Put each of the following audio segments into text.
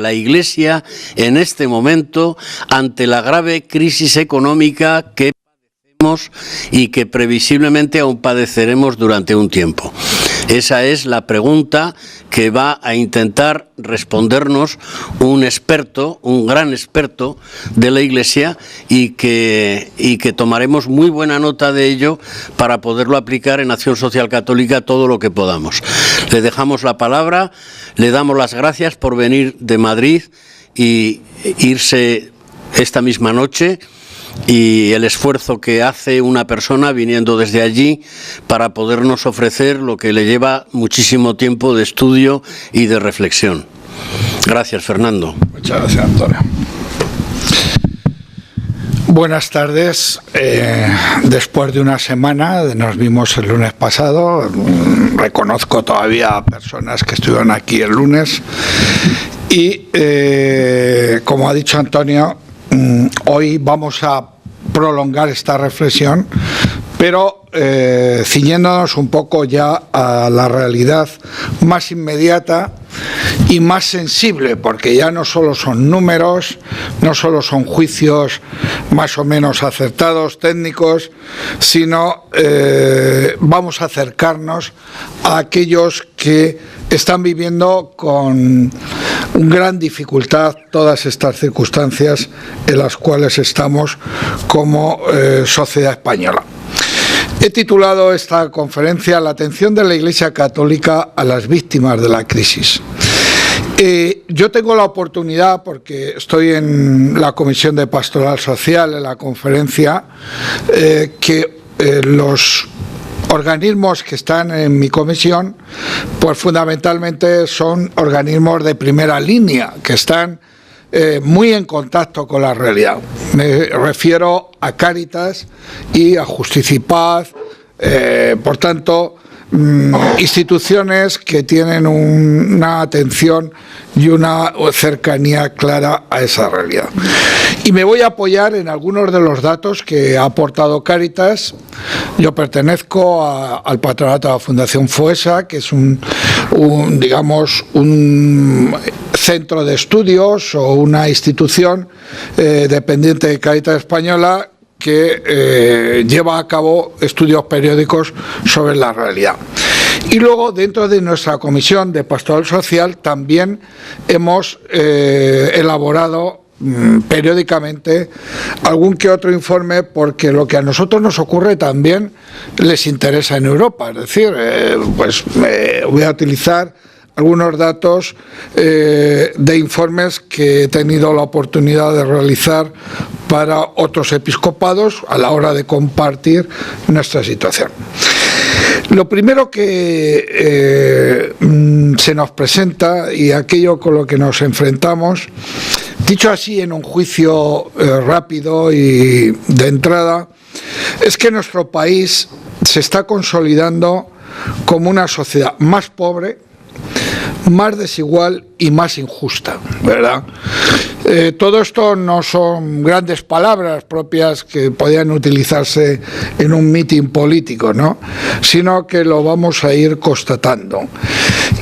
la Iglesia en este momento ante la grave crisis económica que padecemos y que previsiblemente aún padeceremos durante un tiempo? Esa es la pregunta que va a intentar respondernos un experto, un gran experto de la Iglesia, y que tomaremos muy buena nota de ello para poderlo aplicar en Acción Social Católica todo lo que podamos. Le dejamos la palabra, le damos las gracias por venir de Madrid y irse esta misma noche, y el esfuerzo que hace una persona viniendo desde allí para podernos ofrecer lo que le lleva muchísimo tiempo de estudio y de reflexión. Gracias, Fernando. Muchas gracias, Antonio. Buenas tardes. Después de una semana, nos vimos el lunes pasado. Reconozco todavía a personas que estuvieron aquí el lunes. Y, como ha dicho Antonio, hoy vamos a prolongar esta reflexión, pero ciñéndonos un poco ya a la realidad más inmediata y más sensible, porque ya no solo son números, no solo son juicios más o menos acertados, técnicos, sino vamos a acercarnos a aquellos que están viviendo con gran dificultad todas estas circunstancias en las cuales estamos como sociedad española. He titulado esta conferencia "La atención de la Iglesia Católica a las víctimas de la crisis". Yo tengo la oportunidad, porque estoy en la Comisión de Pastoral Social, en la conferencia, que los organismos que están en mi comisión, pues fundamentalmente son organismos de primera línea, que están muy en contacto con la realidad. Me refiero a Cáritas y a Justicia y Paz, por tanto, instituciones que tienen una atención y una cercanía clara a esa realidad. Y me voy a apoyar en algunos de los datos que ha aportado Cáritas. Yo pertenezco al patronato de la Fundación FOESA, que es un centro de estudios o una institución dependiente de Cáritas Española, que lleva a cabo estudios periódicos sobre la realidad. Y luego, dentro de nuestra Comisión de Pastoral Social, también hemos elaborado periódicamente algún que otro informe, porque lo que a nosotros nos ocurre también les interesa en Europa. Es decir, voy a utilizar algunos datos de informes que he tenido la oportunidad de realizar para otros episcopados a la hora de compartir nuestra situación. Lo primero que se nos presenta, y aquello con lo que nos enfrentamos, dicho así en un juicio rápido y de entrada, es que nuestro país se está consolidando como una sociedad más pobre, más desigual y más injusta, ¿verdad? Todo esto no son grandes palabras propias que podían utilizarse en un mitin político, ¿no? Sino que lo vamos a ir constatando.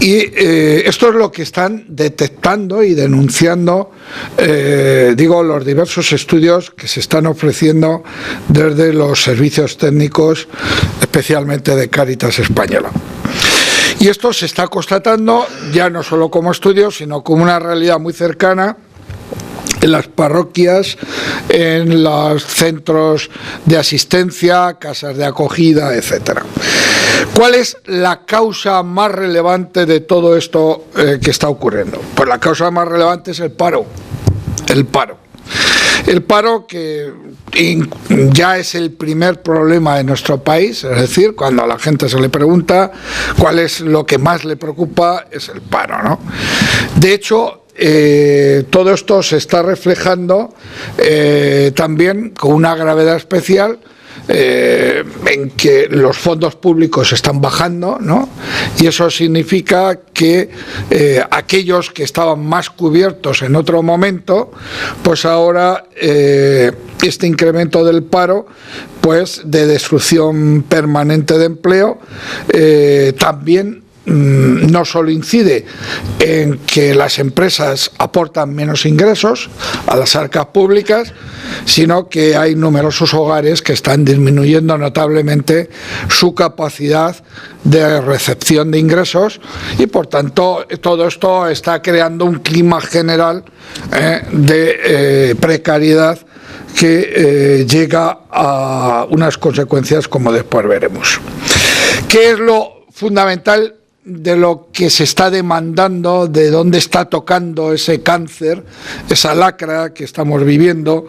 Y esto es lo que están detectando y denunciando, los diversos estudios que se están ofreciendo desde los servicios técnicos, especialmente de Cáritas Española. Y esto se está constatando ya no solo como estudio, sino como una realidad muy cercana en las parroquias, en los centros de asistencia, casas de acogida, etcétera. ¿Cuál es la causa más relevante de todo esto que está ocurriendo? Pues la causa más relevante es el paro. El paro, que ya es el primer problema de nuestro país, es decir, cuando a la gente se le pregunta cuál es lo que más le preocupa, es el paro, ¿no? De hecho, todo esto se está reflejando también con una gravedad especial, en que los fondos públicos están bajando, ¿no? Y eso significa que aquellos que estaban más cubiertos en otro momento, pues ahora este incremento del paro, pues de destrucción permanente de empleo, también no solo incide en que las empresas aportan menos ingresos a las arcas públicas, sino que hay numerosos hogares que están disminuyendo notablemente su capacidad de recepción de ingresos y, por tanto, todo esto está creando un clima general de precariedad que llega a unas consecuencias como después veremos. ¿Qué es lo fundamental de lo que se está demandando, de dónde está tocando ese cáncer, esa lacra que estamos viviendo?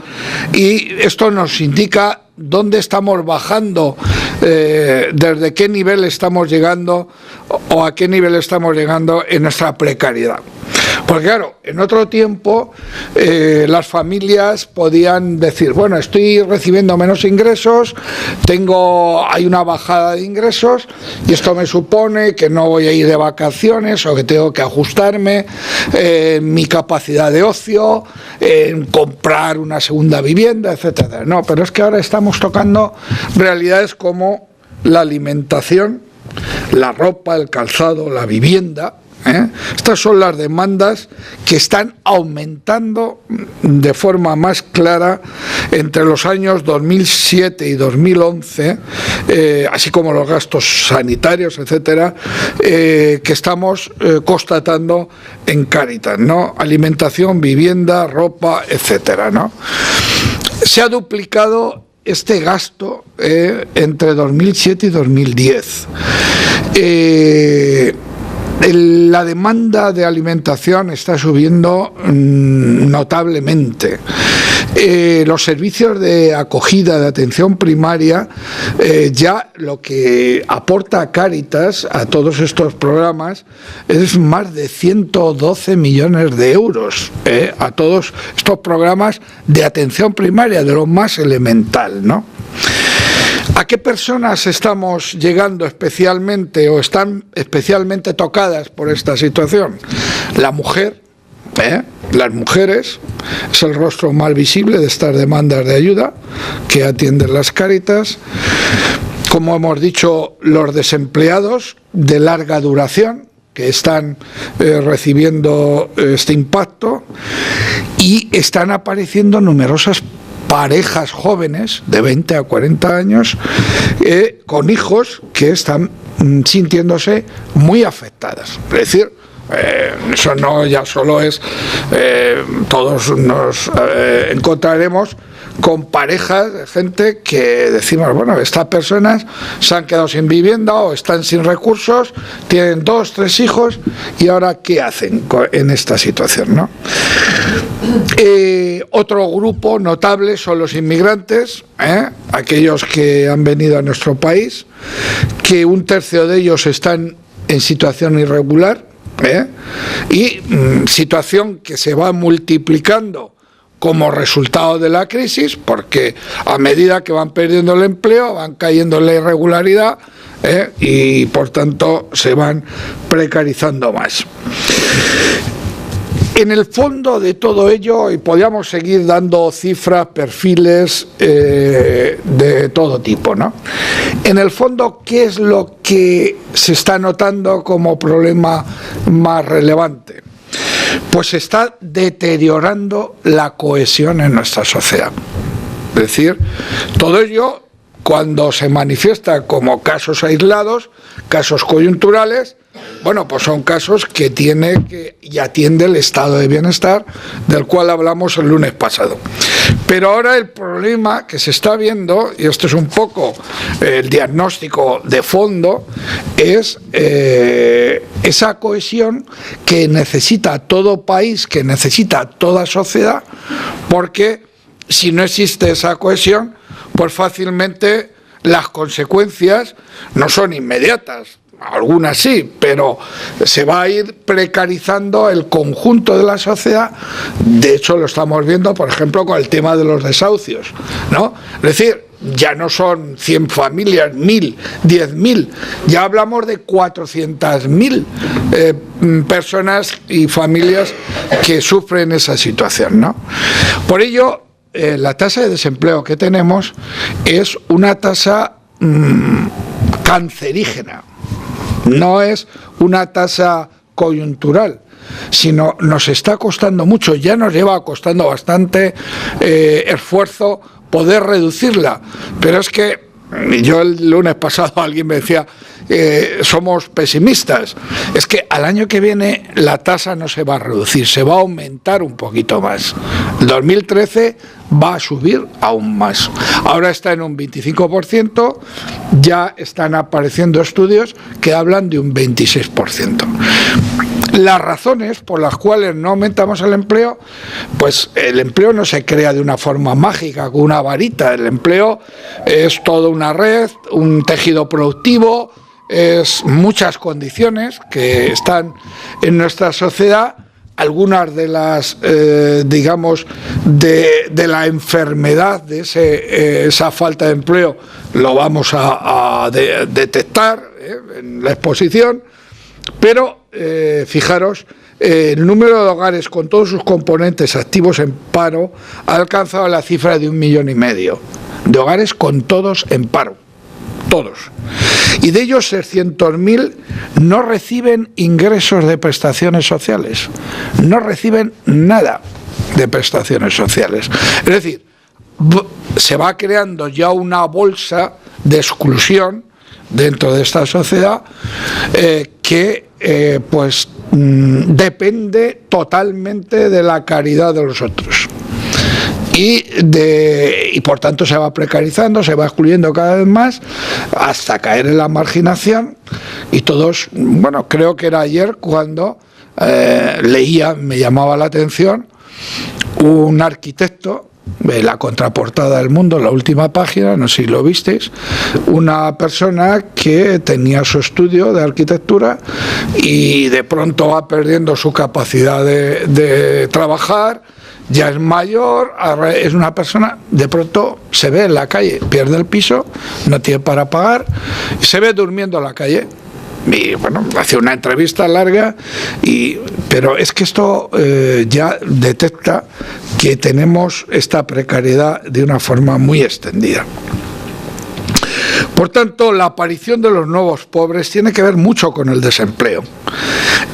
Y esto nos indica dónde estamos bajando, desde qué nivel estamos llegando o a qué nivel estamos llegando en nuestra precariedad. Porque claro, en otro tiempo las familias podían decir, bueno, estoy recibiendo menos ingresos, hay una bajada de ingresos y esto me supone que no voy a ir de vacaciones o que tengo que ajustarme mi capacidad de ocio, en comprar una segunda vivienda, etcétera. No, pero es que ahora estamos tocando realidades como la alimentación, la ropa, el calzado, la vivienda. Estas son las demandas que están aumentando de forma más clara entre los años 2007 y 2011, así como los gastos sanitarios, etcétera, que estamos constatando en Cáritas, ¿no? Alimentación, vivienda, ropa, etcétera, ¿no? Se ha duplicado este gasto entre 2007 y 2010. La demanda de alimentación está subiendo notablemente. Los servicios de acogida, de atención primaria, ya lo que aporta Cáritas a todos estos programas es más de 112 millones de euros a todos estos programas de atención primaria, de lo más elemental, ¿no? ¿A qué personas estamos llegando especialmente o están especialmente tocadas por esta situación? La mujer, las mujeres, es el rostro más visible de estas demandas de ayuda que atienden las Cáritas. Como hemos dicho, los desempleados de larga duración, que están recibiendo este impacto, y están apareciendo numerosas parejas jóvenes de 20 a 40 años con hijos que están sintiéndose muy afectadas. Es decir, eso no ya solo es, todos nos encontraremos con parejas de gente que decimos, bueno, estas personas se han quedado sin vivienda o están sin recursos, tienen 2, 3 hijos y ahora ¿qué hacen en esta situación, ¿no? Otro grupo notable son los inmigrantes, aquellos que han venido a nuestro país, que 1/3 de ellos están en situación irregular, y situación que se va multiplicando como resultado de la crisis, porque a medida que van perdiendo el empleo, van cayendo en la irregularidad, y por tanto se van precarizando más. En el fondo de todo ello, y podríamos seguir dando cifras, perfiles de todo tipo, ¿no? En el fondo, ¿qué es lo que se está notando como problema más relevante? Pues se está deteriorando la cohesión en nuestra sociedad. Es decir, todo ello, cuando se manifiesta como casos aislados, casos coyunturales, bueno, pues son casos que tiene y atiende el estado de bienestar del cual hablamos el lunes pasado. Pero ahora el problema que se está viendo, y esto es un poco el diagnóstico de fondo, es esa cohesión que necesita todo país, que necesita toda sociedad, porque si no existe esa cohesión, pues fácilmente las consecuencias no son inmediatas. Algunas sí, pero se va a ir precarizando el conjunto de la sociedad. De hecho, lo estamos viendo, por ejemplo, con el tema de los desahucios, ¿no? Es decir, ya no son 100 familias, 1000, 10.000, ya hablamos de 400.000 personas y familias que sufren esa situación, ¿no? Por ello, la tasa de desempleo que tenemos es una tasa cancerígena. no es una tasa coyuntural, sino nos está costando mucho, ya nos lleva costando bastante esfuerzo poder reducirla, pero es que yo el lunes pasado alguien me decía somos pesimistas. Es que al año que viene la tasa no se va a reducir, se va a aumentar un poquito más. El 2013 va a subir aún más. Ahora está en un 25%, ya están apareciendo estudios que hablan de un 26%. Las razones por las cuales no aumentamos el empleo, pues el empleo no se crea de una forma mágica, con una varita. El empleo es toda una red, un tejido productivo, es muchas condiciones que están en nuestra sociedad. Algunas de las, digamos, de la enfermedad de esa falta de empleo lo vamos a detectar en la exposición, pero fijaros, el número de hogares con todos sus componentes activos en paro ha alcanzado la cifra de 1,5 millones de hogares con todos en paro, todos. Y de ellos 600.000 no reciben ingresos de prestaciones sociales, no reciben nada de prestaciones sociales. Es decir, se va creando ya una bolsa de exclusión dentro de esta sociedad que pues depende totalmente de la caridad de los otros. Y por tanto se va precarizando, se va excluyendo cada vez más hasta caer en la marginación. Y todos, bueno, creo que era ayer cuando leía, me llamaba la atención, un arquitecto, la contraportada del Mundo, la última página, no sé si lo visteis, una persona que tenía su estudio de arquitectura y de pronto va perdiendo su capacidad de trabajar, ya es mayor, es una persona, de pronto se ve en la calle, pierde el piso, no tiene para pagar, y se ve durmiendo en la calle. Y bueno, hace una entrevista larga, pero es que esto ya detecta que tenemos esta precariedad de una forma muy extendida. Por tanto, la aparición de los nuevos pobres tiene que ver mucho con el desempleo.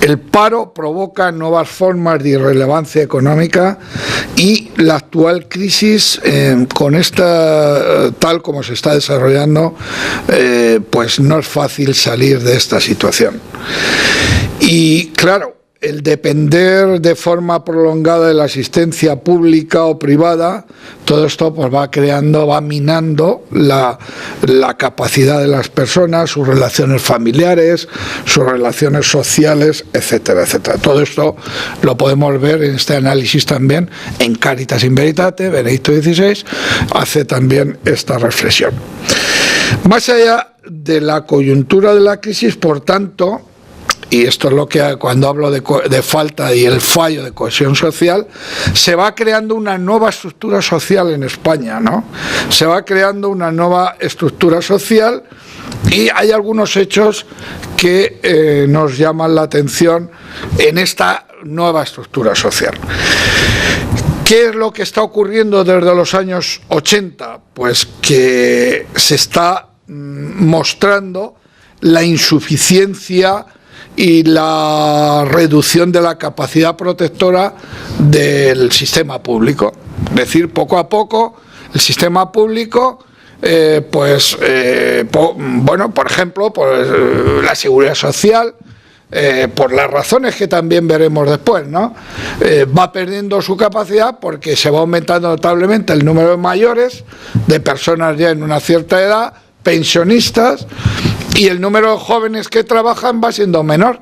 El paro provoca nuevas formas de irrelevancia económica y la actual crisis, con esta tal como se está desarrollando, pues no es fácil salir de esta situación. Y claro, el depender de forma prolongada de la asistencia pública o privada, todo esto pues va minando la capacidad de las personas, sus relaciones familiares, sus relaciones sociales, etcétera, etcétera. Todo esto lo podemos ver en este análisis también en Caritas in Veritate. Benedicto XVI hace también esta reflexión. Más allá de la coyuntura de la crisis, por tanto, y esto es lo que cuando hablo de falta y el fallo de cohesión social, se va creando una nueva estructura social en España, ¿no? Se va creando una nueva estructura social y hay algunos hechos que nos llaman la atención en esta nueva estructura social. ¿Qué es lo que está ocurriendo desde los años 80? Pues que se está mostrando la insuficiencia y la reducción de la capacidad protectora del sistema público. Es decir, poco a poco el sistema público, bueno, por ejemplo, por la seguridad social, por las razones que también veremos después, ¿no? Va perdiendo su capacidad porque se va aumentando notablemente el número de mayores, de personas ya en una cierta edad, pensionistas, y el número de jóvenes que trabajan va siendo menor,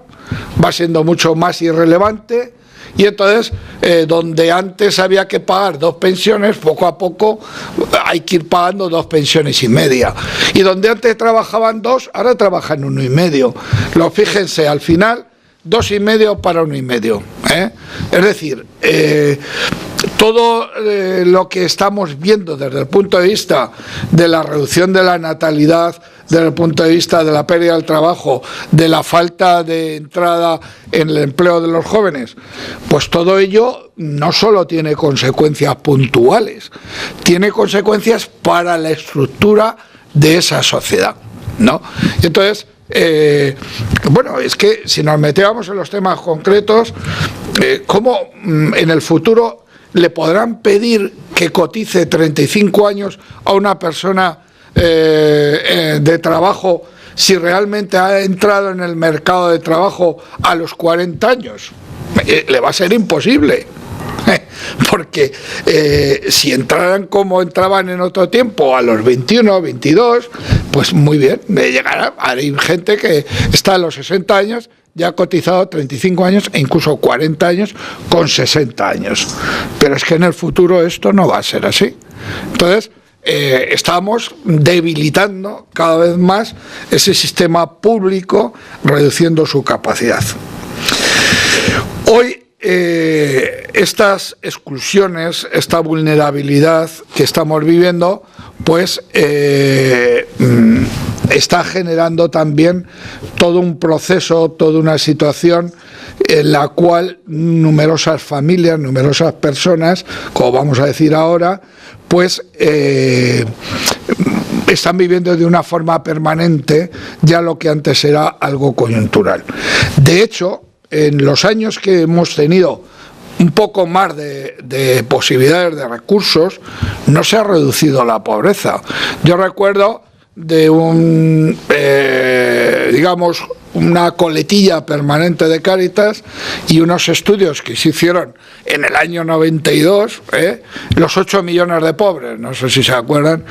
va siendo mucho más irrelevante, y entonces donde antes había que pagar 2 pensiones, poco a poco hay que ir pagando 2,5 pensiones, y donde antes trabajaban 2, ahora trabajan 1,5. Fíjense, al final 2,5 para 1,5. Es decir, todo lo que estamos viendo desde el punto de vista de la reducción de la natalidad, desde el punto de vista de la pérdida del trabajo, de la falta de entrada en el empleo de los jóvenes, pues todo ello no solo tiene consecuencias puntuales, tiene consecuencias para la estructura de esa sociedad, ¿no? Y entonces bueno, es que si nos metemos en los temas concretos, ¿cómo en el futuro le podrán pedir que cotice 35 años a una persona de trabajo si realmente ha entrado en el mercado de trabajo a los 40 años? Le va a ser imposible. Porque si entraran como entraban en otro tiempo, a los 21, 22, pues muy bien, llegará. Hay gente que está a los 60 años, ya ha cotizado 35 años e incluso 40 años con 60 años. Pero es que en el futuro esto no va a ser así. Entonces, estamos debilitando cada vez más ese sistema público, reduciendo su capacidad. Hoy, estas exclusiones, esta vulnerabilidad que estamos viviendo, pues está generando también todo un proceso, toda una situación en la cual numerosas familias, numerosas personas, como vamos a decir ahora, pues están viviendo de una forma permanente ya lo que antes era algo coyuntural. De hecho, en los años que hemos tenido un poco más de posibilidades de recursos, no se ha reducido la pobreza. Yo recuerdo de digamos, una coletilla permanente de Cáritas y unos estudios que se hicieron en el año 92, los 8 millones de pobres, no sé si se acuerdan,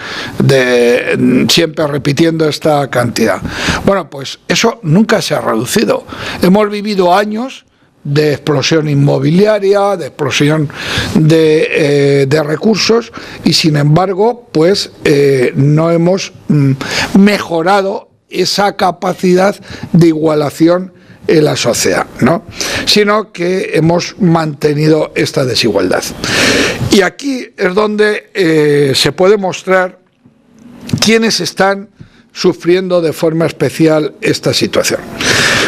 siempre repitiendo esta cantidad. Bueno, pues eso nunca se ha reducido. Hemos vivido años de explosión inmobiliaria, de explosión de recursos, y sin embargo, pues no hemos mejorado esa capacidad de igualación en la sociedad, ¿no? Sino que hemos mantenido esta desigualdad. Y aquí es donde se puede mostrar quiénes están sufriendo de forma especial esta situación.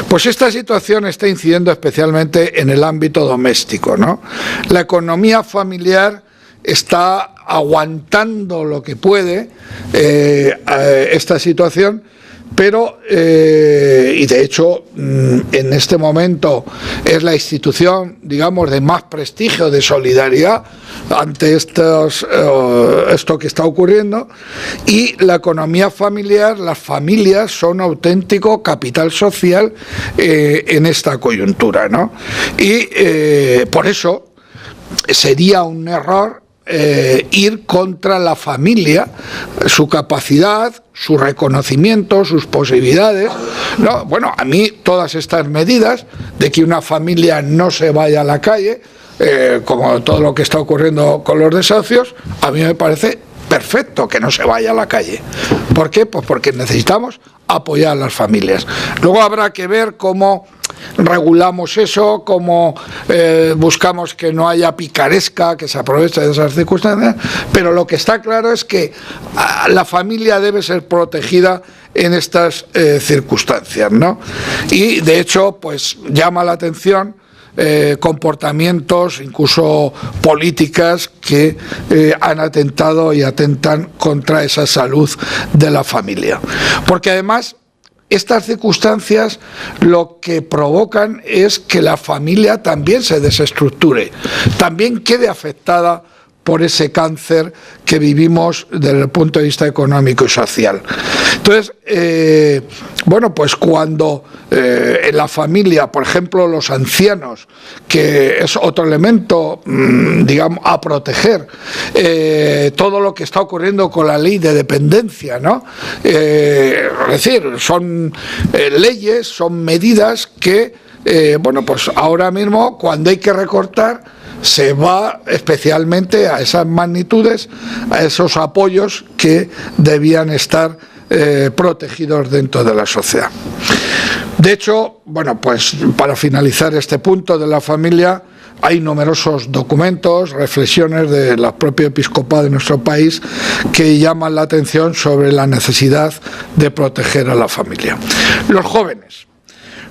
Pues esta situación está incidiendo especialmente en el ámbito doméstico, ¿no? La economía familiar está aguantando lo que puede esta situación, pero, y de hecho, en este momento es la institución, digamos, de más prestigio, de solidaridad ante esto que está ocurriendo, y la economía familiar, las familias son auténtico capital social en esta coyuntura, ¿no? Y por eso sería un error ir contra la familia, su capacidad, su reconocimiento, sus posibilidades, ¿no? Bueno, a mí todas estas medidas de que una familia no se vaya a la calle, como todo lo que está ocurriendo con los desahucios, a mí me parece perfecto que no se vaya a la calle. ¿Por qué? Pues porque necesitamos apoyar a las familias. Luego habrá que ver cómo regulamos eso, cómo buscamos que no haya picaresca que se aproveche de esas circunstancias, pero lo que está claro es que la familia debe ser protegida en estas circunstancias, ¿no? Y de hecho, pues llama la atención comportamientos, incluso políticas que han atentado y atentan contra esa salud de la familia. Porque además estas circunstancias lo que provocan es que la familia también se desestructure, también quede afectada por ese cáncer que vivimos desde el punto de vista económico y social. Entonces, bueno, pues cuando en la familia, por ejemplo, los ancianos, que es otro elemento, digamos, a proteger, todo lo que está ocurriendo con la ley de dependencia, ¿no? Es decir, son leyes, son medidas que, bueno, pues ahora mismo, cuando hay que recortar, se va especialmente a esas magnitudes, a esos apoyos que debían estar protegidos dentro de la sociedad. De hecho, bueno, pues para finalizar este punto de la familia, hay numerosos documentos, reflexiones de la propia episcopado de nuestro país que llaman la atención sobre la necesidad de proteger a la familia. Los jóvenes.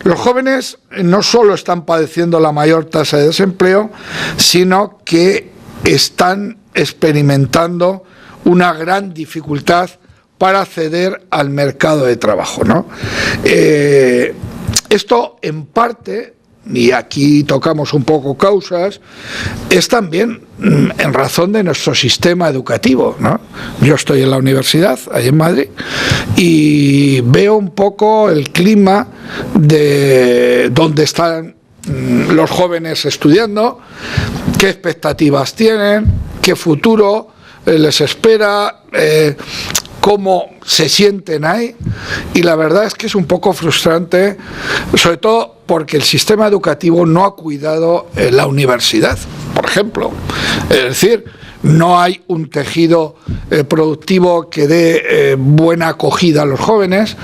Los jóvenes no solo están padeciendo la mayor tasa de desempleo, sino que están experimentando una gran dificultad para acceder al mercado de trabajo, ¿no? Esto en parte, y aquí tocamos un poco causas, es también en razón de nuestro sistema educativo, ¿no? Yo estoy en la universidad, ahí en Madrid, y veo un poco el clima de donde están los jóvenes estudiando, qué expectativas tienen, qué futuro les espera, cómo se sienten ahí, y la verdad es que es un poco frustrante, sobre todo porque el sistema educativo no ha cuidado la universidad, por ejemplo. Es decir, no hay un tejido productivo que dé buena acogida a los jóvenes.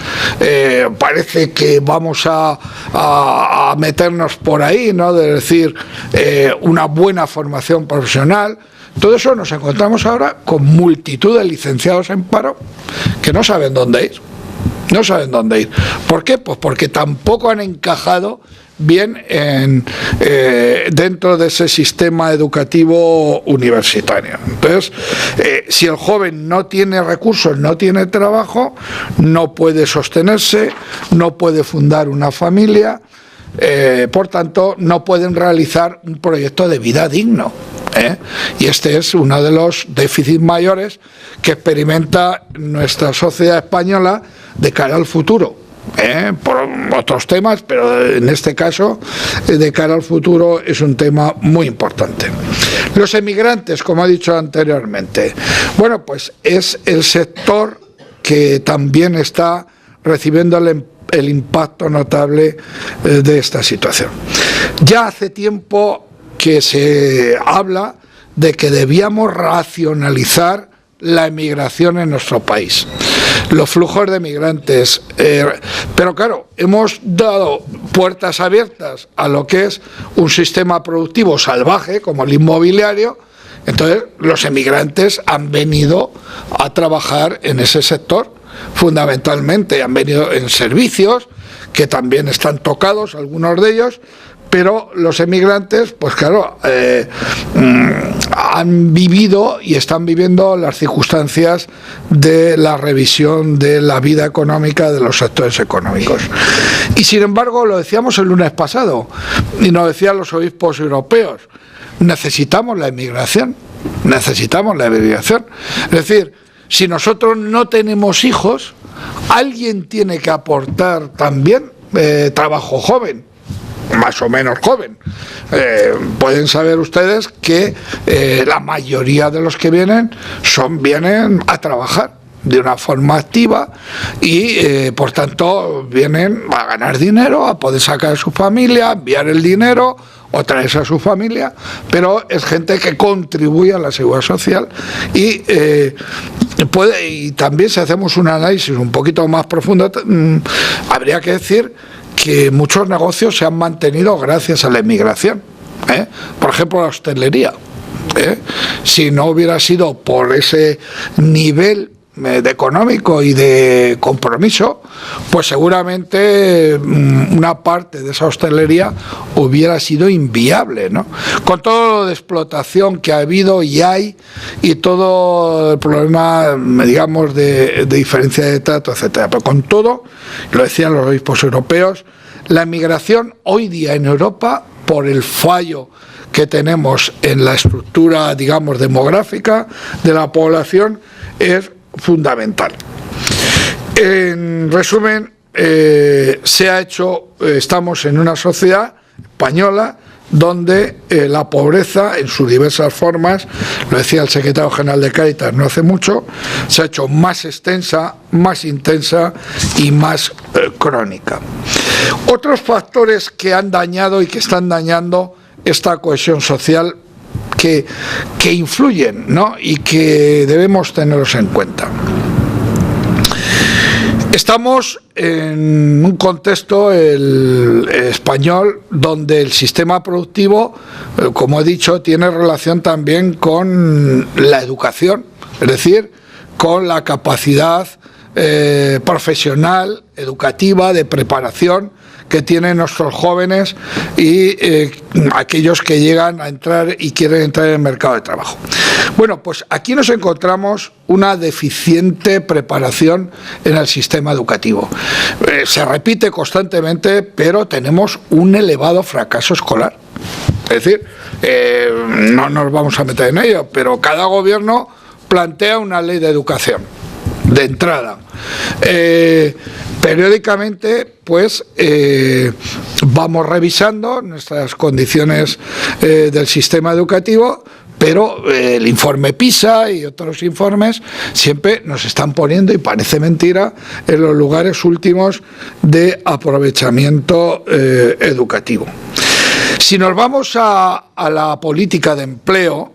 Parece que vamos a meternos por ahí, ¿no? De decir, una buena formación profesional. Todo eso nos encontramos ahora con multitud de licenciados en paro que no saben dónde ir. No saben dónde ir. ¿Por qué? Pues porque tampoco han encajado bien dentro de ese sistema educativo universitario. Entonces, si el joven no tiene recursos, no tiene trabajo, no puede sostenerse, no puede fundar una familia, por tanto, no pueden realizar un proyecto de vida digno. Y este es uno de los déficits mayores que experimenta nuestra sociedad española de cara al futuro, por otros temas, pero en este caso, de cara al futuro, es un tema muy importante. Los emigrantes, como he dicho anteriormente, bueno, pues es el sector que también está recibiendo el impacto notable de esta situación. Ya hace tiempo que se habla de que debíamos racionalizar la emigración en nuestro país, los flujos de migrantes, pero claro, hemos dado puertas abiertas a lo que es un sistema productivo salvaje como el inmobiliario. Entonces los emigrantes han venido a trabajar en ese sector fundamentalmente, han venido en servicios que también están tocados, algunos de ellos, pero los emigrantes, pues claro, han vivido y están viviendo las circunstancias de la revisión de la vida económica de los sectores económicos. Y sin embargo, lo decíamos el lunes pasado, y nos decían los obispos europeos, necesitamos la inmigración, necesitamos la inmigración. Es decir, si nosotros no tenemos hijos, alguien tiene que aportar también trabajo joven, más o menos joven. Pueden saber ustedes que la mayoría de los que vienen a trabajar de una forma activa y por tanto vienen a ganar dinero, a poder sacar a su familia, enviar el dinero o traerse a su familia, pero es gente que contribuye a la seguridad social y también, si hacemos un análisis un poquito más profundo, habría que decir que muchos negocios se han mantenido gracias a la inmigración. Por ejemplo, la hostelería. Si no hubiera sido por ese nivel de económico y de compromiso, pues seguramente una parte de esa hostelería hubiera sido inviable, ¿no? Con todo lo de explotación que ha habido y hay, y todo el problema, digamos, de diferencia de trato, etcétera. Pero con todo, lo decían los obispos europeos, la migración hoy día en Europa, por el fallo que tenemos en la estructura, digamos, demográfica de la población, es fundamental. En resumen, estamos en una sociedad española donde la pobreza en sus diversas formas, lo decía el secretario general de Cáritas no hace mucho, se ha hecho más extensa, más intensa y más crónica. Otros factores que han dañado y que están dañando esta cohesión social que influyen, ¿no? Y que debemos tenerlos en cuenta. Estamos en un contexto español donde el sistema productivo, como he dicho, tiene relación también con la educación, es decir, con la capacidad profesional, educativa, de preparación que tienen nuestros jóvenes y aquellos que llegan a entrar y quieren entrar en el mercado de trabajo. Bueno, pues aquí nos encontramos una deficiente preparación en el sistema educativo. Se repite constantemente, pero tenemos un elevado fracaso escolar. Es decir, no nos vamos a meter en ello, pero cada gobierno plantea una ley de educación, de entrada. Periódicamente, pues, vamos revisando nuestras condiciones del sistema educativo, pero el informe PISA y otros informes siempre nos están poniendo, y parece mentira, en los lugares últimos de aprovechamiento educativo. Si nos vamos a la política de empleo,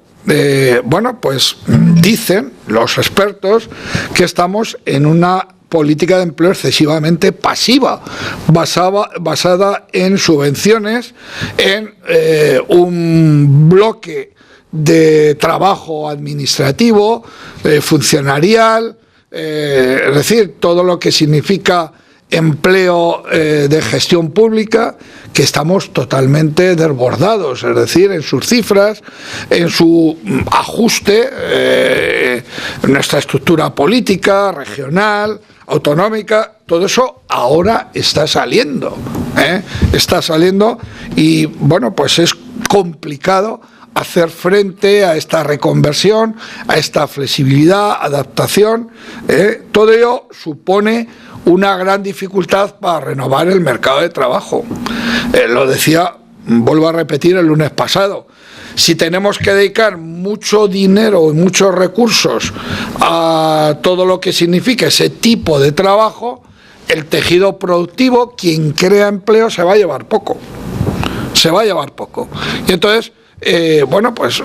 bueno, pues dicen los expertos que estamos en una política de empleo excesivamente pasiva, basada en subvenciones, en un bloque de trabajo administrativo, funcionarial, es decir, todo lo que significa empleo de gestión pública, que estamos totalmente desbordados, es decir, en sus cifras, en su ajuste, en nuestra estructura política, regional, autonómica. Todo eso ahora está saliendo, está saliendo, y bueno, pues es complicado hacer frente a esta reconversión, a esta flexibilidad, adaptación. Todo ello supone una gran dificultad para renovar el mercado de trabajo. Lo decía, vuelvo a repetir, el lunes pasado. Si tenemos que dedicar mucho dinero y muchos recursos a todo lo que significa ese tipo de trabajo, el tejido productivo, quien crea empleo, se va a llevar poco. Se va a llevar poco. Y entonces, bueno, pues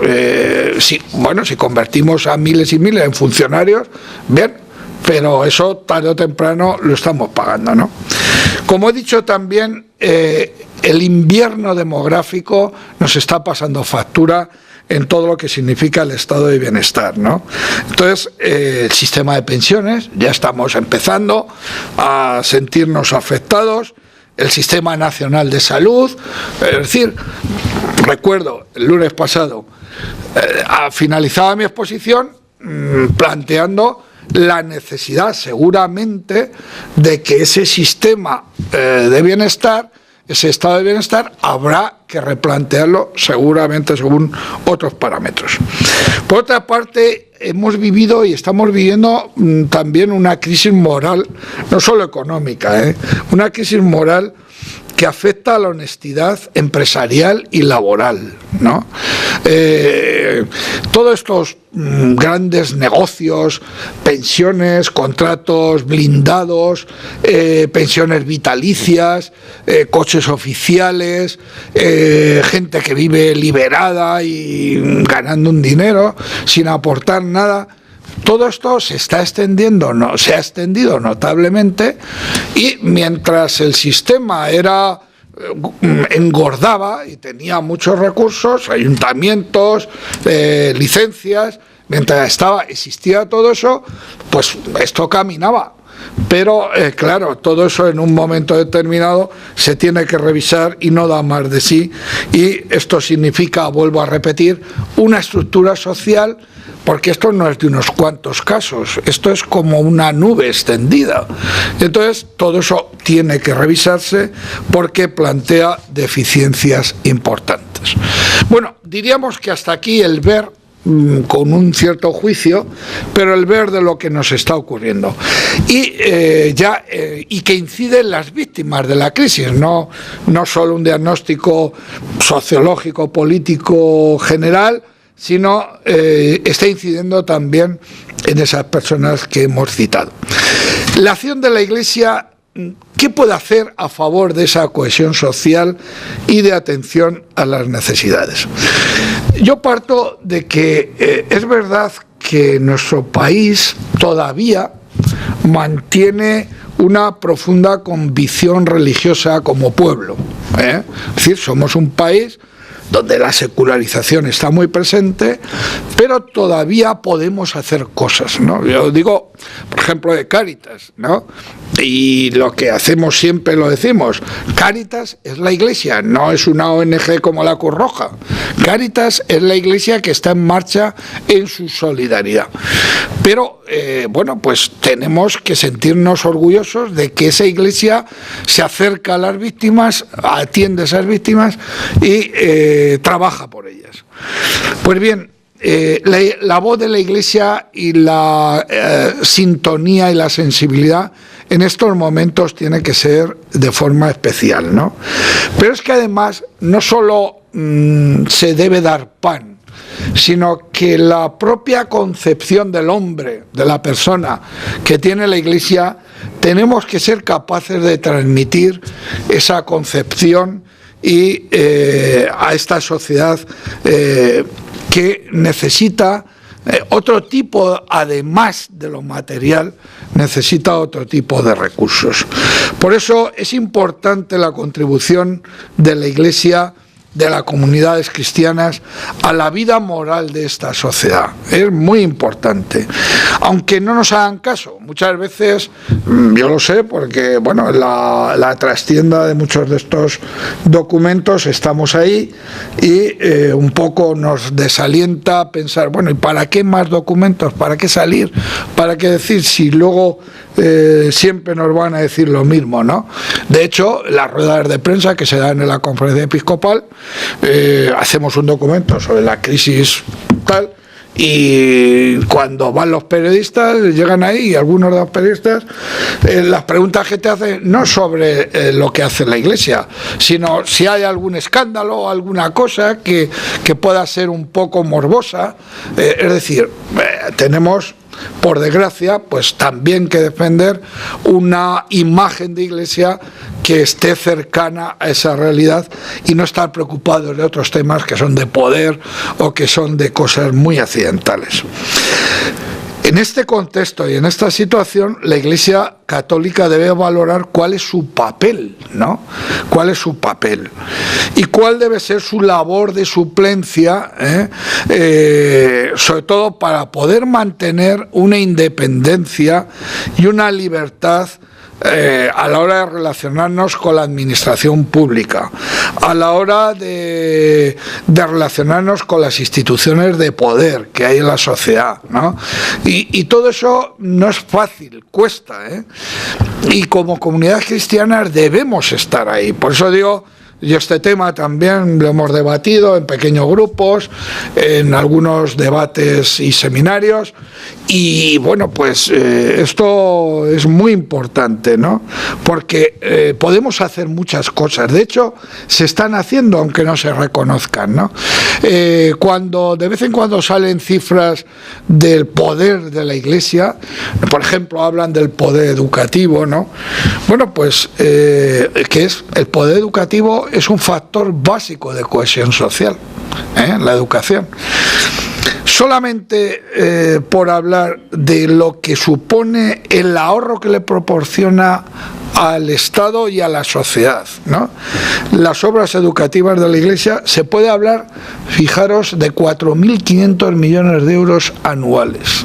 si convertimos a miles y miles en funcionarios, bien, pero eso tarde o temprano lo estamos pagando, ¿no? Como he dicho también, el invierno demográfico nos está pasando factura en todo lo que significa el estado de bienestar, ¿no? Entonces, el sistema de pensiones, ya estamos empezando a sentirnos afectados, el Sistema Nacional de Salud, es decir, recuerdo el lunes pasado, finalizaba mi exposición planteando la necesidad seguramente de que ese sistema de bienestar, ese estado de bienestar, habrá que replantearlo seguramente según otros parámetros. Por otra parte, hemos vivido y estamos viviendo también una crisis moral, no solo económica, una crisis moral que afecta a la honestidad empresarial y laboral, ¿no? Todos estos grandes negocios, pensiones, contratos blindados, pensiones vitalicias, coches oficiales, gente que vive liberada y ganando un dinero sin aportar nada. Todo esto se está extendiendo, se ha extendido notablemente, y mientras el sistema engordaba y tenía muchos recursos, ayuntamientos, licencias, mientras existía todo eso, pues esto caminaba. Pero claro, todo eso en un momento determinado se tiene que revisar y no da más de sí, y esto significa, vuelvo a repetir, una estructura social, porque esto no es de unos cuantos casos, esto es como una nube extendida. Entonces, todo eso tiene que revisarse porque plantea deficiencias importantes. Bueno, diríamos que hasta aquí el ver con un cierto juicio, pero el ver de lo que nos está ocurriendo y que incide en las víctimas de la crisis, no solo un diagnóstico sociológico, político general, sino está incidiendo también en esas personas que hemos citado. La acción de la Iglesia, ¿qué puede hacer a favor de esa cohesión social y de atención a las necesidades? Yo parto de que es verdad que nuestro país todavía mantiene una profunda convicción religiosa como pueblo, Es decir, somos un país donde la secularización está muy presente, pero todavía podemos hacer cosas, ¿no? Yo digo, por ejemplo, de Cáritas, ¿no? Y lo que hacemos siempre lo decimos, Cáritas es la Iglesia, no es una ONG como la Cruz Roja. Cáritas es la Iglesia que está en marcha en su solidaridad. Pero, bueno, pues tenemos que sentirnos orgullosos de que esa Iglesia se acerca a las víctimas, atiende a esas víctimas y trabaja por ellas. Pues bien, la voz de la Iglesia y la sintonía y la sensibilidad en estos momentos tiene que ser de forma especial, ¿no? Pero es que además no solo se debe dar pan, sino que la propia concepción del hombre, de la persona que tiene la Iglesia, tenemos que ser capaces de transmitir esa concepción y a esta sociedad que necesita otro tipo, además de lo material, necesita otro tipo de recursos. Por eso es importante la contribución de la Iglesia, de las comunidades cristianas, a la vida moral de esta sociedad. Es muy importante. Aunque no nos hagan caso, muchas veces, yo lo sé, porque bueno, la trastienda de muchos de estos documentos estamos ahí y un poco nos desalienta pensar, bueno, ¿y para qué más documentos? ¿Para qué salir? ¿Para qué decir si luego siempre nos van a decir lo mismo, ¿no? De hecho, las ruedas de prensa que se dan en la conferencia episcopal, hacemos un documento sobre la crisis tal, y cuando van los periodistas, llegan ahí y algunos de los periodistas, las preguntas que te hacen no sobre lo que hace la Iglesia, sino si hay algún escándalo o alguna cosa que pueda ser un poco morbosa. Es decir, tenemos, por desgracia, pues también que defender una imagen de Iglesia que esté cercana a esa realidad y no estar preocupados de otros temas que son de poder o que son de cosas muy accidentales. En este contexto y en esta situación, la Iglesia Católica debe valorar cuál es su papel, ¿no? ¿Cuál es su papel? Y cuál debe ser su labor de suplencia, sobre todo para poder mantener una independencia y una libertad a la hora de relacionarnos con la administración pública, a la hora de relacionarnos con las instituciones de poder que hay en la sociedad, ¿no? Y todo eso no es fácil, cuesta, ¿eh? Y como comunidades cristianas debemos estar ahí. Por eso digo, y este tema también lo hemos debatido en pequeños grupos, en algunos debates y seminarios, y bueno, pues esto es muy importante, ¿no? Porque podemos hacer muchas cosas, de hecho se están haciendo aunque no se reconozcan, ¿no? Cuando de vez en cuando salen cifras del poder de la Iglesia, por ejemplo hablan del poder educativo, ¿no? Bueno, pues que es el poder educativo, es un factor básico de cohesión social, la educación. Solamente por hablar de lo que supone el ahorro que le proporciona al Estado y a la sociedad, ¿no? Las obras educativas de la Iglesia, se puede hablar, fijaros, de 4.500 millones de euros anuales.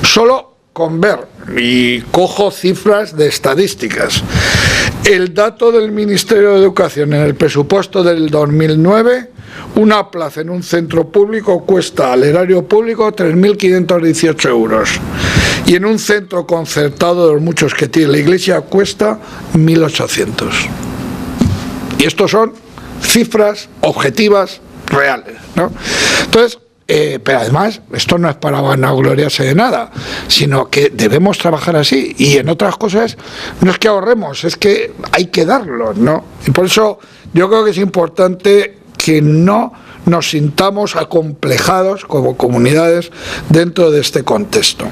Solo con ver, y cojo cifras de estadísticas, el dato del Ministerio de Educación en el presupuesto del 2009, una plaza en un centro público cuesta al erario público 3.518 euros y en un centro concertado de los muchos que tiene la Iglesia cuesta 1.800. Y estos son cifras objetivas reales, ¿no? Entonces, pero además, esto no es para vanagloriarse de nada, sino que debemos trabajar así, y en otras cosas no es que ahorremos, es que hay que darlos, ¿no? Y por eso yo creo que es importante que no nos sintamos acomplejados como comunidades dentro de este contexto.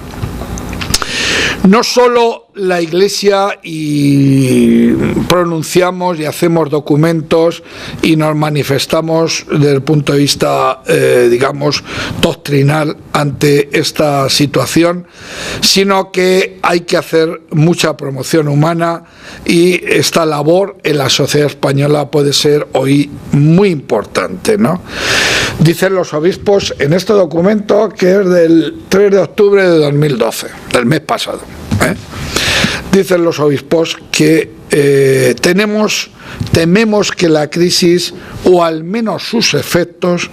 No solo la Iglesia y pronunciamos y hacemos documentos y nos manifestamos desde el punto de vista, digamos, doctrinal ante esta situación, sino que hay que hacer mucha promoción humana y esta labor en la sociedad española puede ser hoy muy importante, ¿no? Dicen los obispos en este documento, que es del 3 de octubre de 2012, del mes pasado, dicen los obispos que tememos que la crisis, o al menos sus efectos,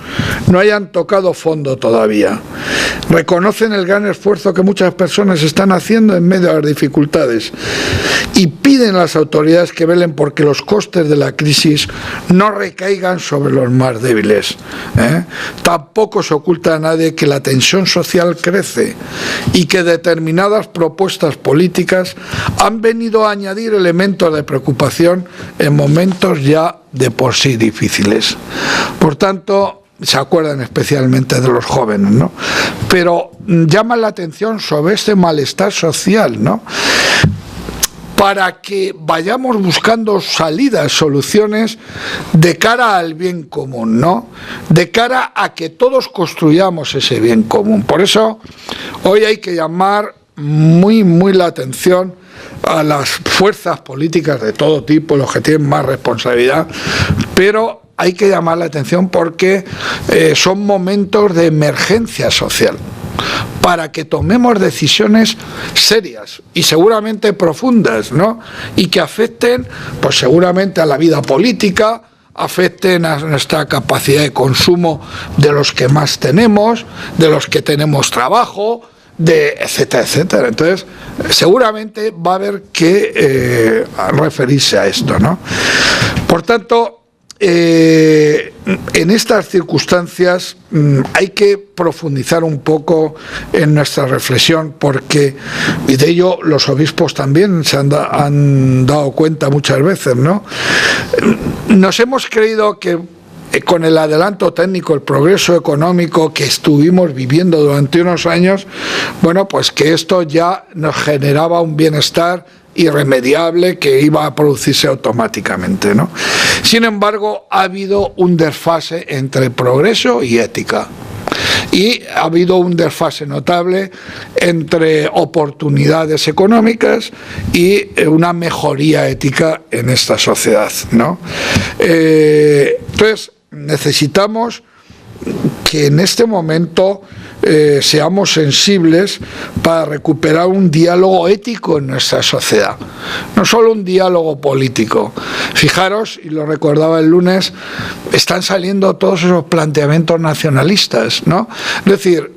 no hayan tocado fondo todavía. Reconocen el gran esfuerzo que muchas personas están haciendo en medio de las dificultades y piden a las autoridades que velen porque los costes de la crisis no recaigan sobre los más débiles. Tampoco se oculta a nadie que la tensión social crece y que determinadas propuestas políticas han venido a añadir elementos de preocupación en momentos ya de por sí difíciles. Por tanto, se acuerdan especialmente de los jóvenes, ¿no? Pero llama la atención sobre este malestar social, ¿no? Para que vayamos buscando salidas, soluciones de cara al bien común, ¿no? De cara a que todos construyamos ese bien común. Por eso, hoy hay que llamar muy la atención a las fuerzas políticas de todo tipo, los que tienen más responsabilidad, pero hay que llamar la atención porque son momentos de emergencia social, para que tomemos decisiones serias y seguramente profundas, ¿no? Y que afecten, pues seguramente a la vida política, afecten a nuestra capacidad de consumo de los que más tenemos, de los que tenemos trabajo, etcétera, etcétera. Entonces, seguramente va a haber que referirse a esto, ¿no? Por tanto, en estas circunstancias hay que profundizar un poco en nuestra reflexión, porque, y de ello los obispos también se han dado cuenta muchas veces, ¿no? Nos hemos creído que con el adelanto técnico, el progreso económico que estuvimos viviendo durante unos años, bueno, pues que esto ya nos generaba un bienestar irremediable que iba a producirse automáticamente, ¿no? Sin embargo, ha habido un desfase entre progreso y ética. Y ha habido un desfase notable entre oportunidades económicas y una mejoría ética en esta sociedad, ¿no? Entonces, necesitamos que en este momento seamos sensibles para recuperar un diálogo ético en nuestra sociedad, no solo un diálogo político. Fijaros, y lo recordaba el lunes, están saliendo todos esos planteamientos nacionalistas, ¿no? Es decir,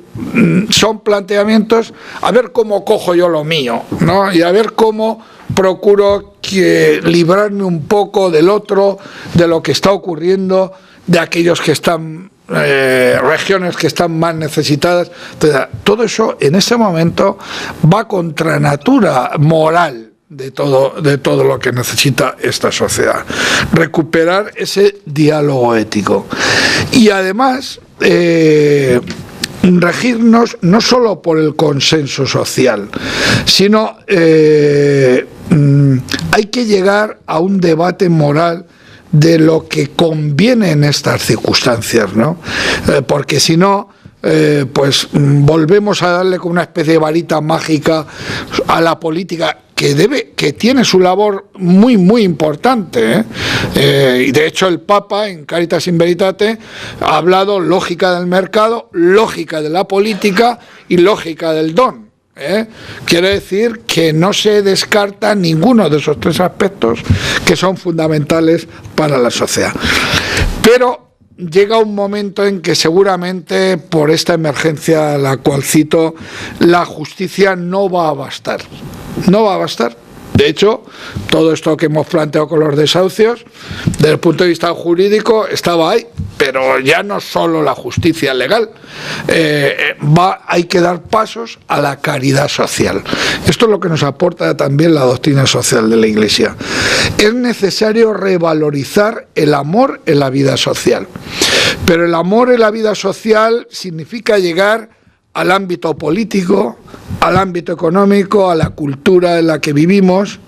son planteamientos, a ver cómo cojo yo lo mío, ¿no? Y a ver cómo procuro librarme un poco del otro, de lo que está ocurriendo, de aquellos que están regiones que están más necesitadas. Entonces, todo eso en este momento va contra natura moral de todo lo que necesita esta sociedad. Recuperar ese diálogo ético y además regirnos no solo por el consenso social, sino hay que llegar a un debate moral de lo que conviene en estas circunstancias, ¿no? Porque si no, pues volvemos a darle como una especie de varita mágica a la política, que tiene su labor muy importante, y de hecho el Papa en Caritas in Veritate ha hablado lógica del mercado, lógica de la política y lógica del don. Quiere decir que no se descarta ninguno de esos tres aspectos que son fundamentales para la sociedad. Pero llega un momento en que seguramente por esta emergencia, la cual cito, la justicia no va a bastar. No va a bastar. De hecho, todo esto que hemos planteado con los desahucios, desde el punto de vista jurídico, estaba ahí, pero ya no solo la justicia legal, hay que dar pasos a la caridad social. Esto es lo que nos aporta también la doctrina social de la Iglesia. Es necesario revalorizar el amor en la vida social, pero el amor en la vida social significa llegar al ámbito político, al ámbito económico, a la cultura en la que vivimos,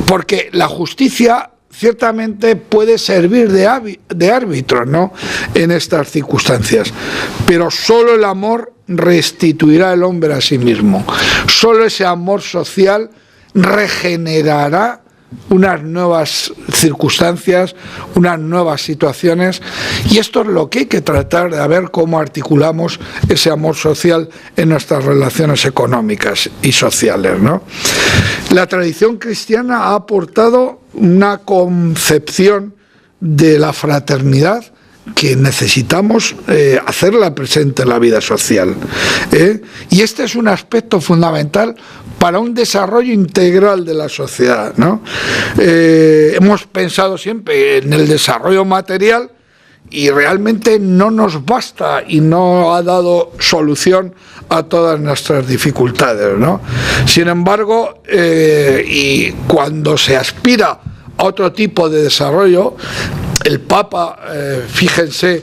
porque la justicia ciertamente puede servir de árbitro, ¿no?, en estas circunstancias, pero solo el amor restituirá al hombre a sí mismo, solo ese amor social regenerará unas nuevas circunstancias, unas nuevas situaciones, y esto es lo que hay que tratar de ver cómo articulamos ese amor social en nuestras relaciones económicas y sociales, ¿no? La tradición cristiana ha aportado una concepción de la fraternidad que necesitamos hacerla presente en la vida social, y este es un aspecto fundamental para un desarrollo integral de la sociedad, ¿no? Hemos pensado siempre en el desarrollo material y realmente no nos basta y no ha dado solución a todas nuestras dificultades, ¿no? Sin embargo, y cuando se aspira a otro tipo de desarrollo, el Papa, fíjense,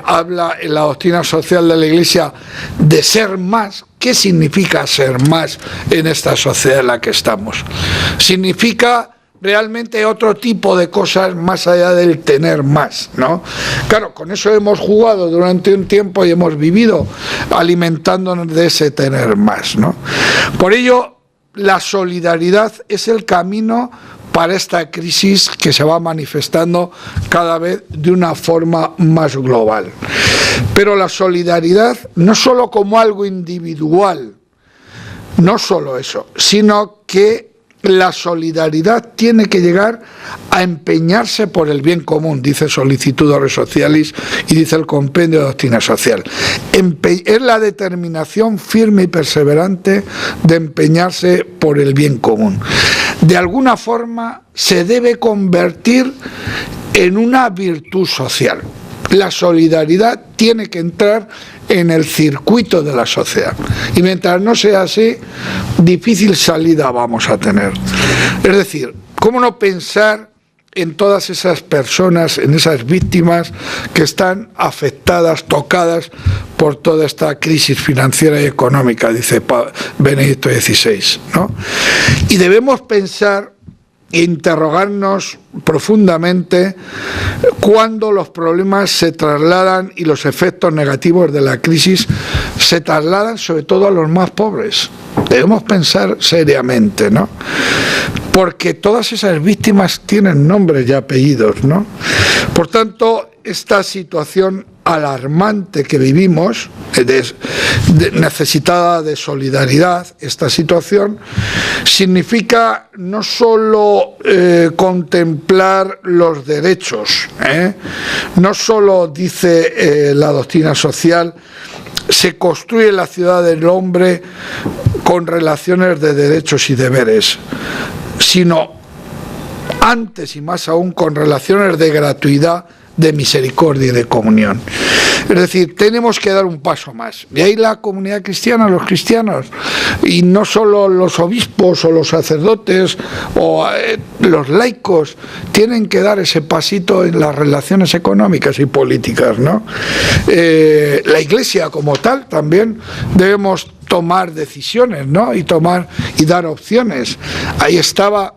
habla en la doctrina social de la Iglesia de ser más. ¿Qué significa ser más en esta sociedad en la que estamos? Significa realmente otro tipo de cosas más allá del tener más, ¿no? Claro, con eso hemos jugado durante un tiempo y hemos vivido alimentándonos de ese tener más, ¿no? Por ello, la solidaridad es el camino para esta crisis que se va manifestando cada vez de una forma más global. Pero la solidaridad no solo como algo individual, no solo eso, sino que la solidaridad tiene que llegar a empeñarse por el bien común, dice Solicitudo Socialis y dice el Compendio de Doctrina Social. Es la determinación firme y perseverante de empeñarse por el bien común. De alguna forma se debe convertir en una virtud social. La solidaridad tiene que entrar en el circuito de la sociedad. Y mientras no sea así, difícil salida vamos a tener. Es decir, ¿cómo no pensar en todas esas personas, en esas víctimas que están afectadas, tocadas por toda esta crisis financiera y económica, dice Benedicto XVI, ¿no? Y debemos pensar e interrogarnos profundamente cuando los problemas se trasladan y los efectos negativos de la crisis se trasladan sobre todo a los más pobres. Debemos pensar seriamente, ¿no? Porque todas esas víctimas tienen nombres y apellidos, ¿no? Por tanto, esta situación alarmante que vivimos, necesitada de solidaridad, esta situación, significa no solo contemplar los derechos, no solo, dice la doctrina social, se construye la ciudad del hombre con relaciones de derechos y deberes, sino antes y más aún con relaciones de gratuidad, de misericordia y de comunión. Es decir, tenemos que dar un paso más. Y ahí la comunidad cristiana, los cristianos, y no solo los obispos o los sacerdotes o los laicos, tienen que dar ese pasito en las relaciones económicas y políticas, ¿no? La Iglesia como tal también debemos tomar decisiones, ¿no? Y dar opciones. Ahí estaba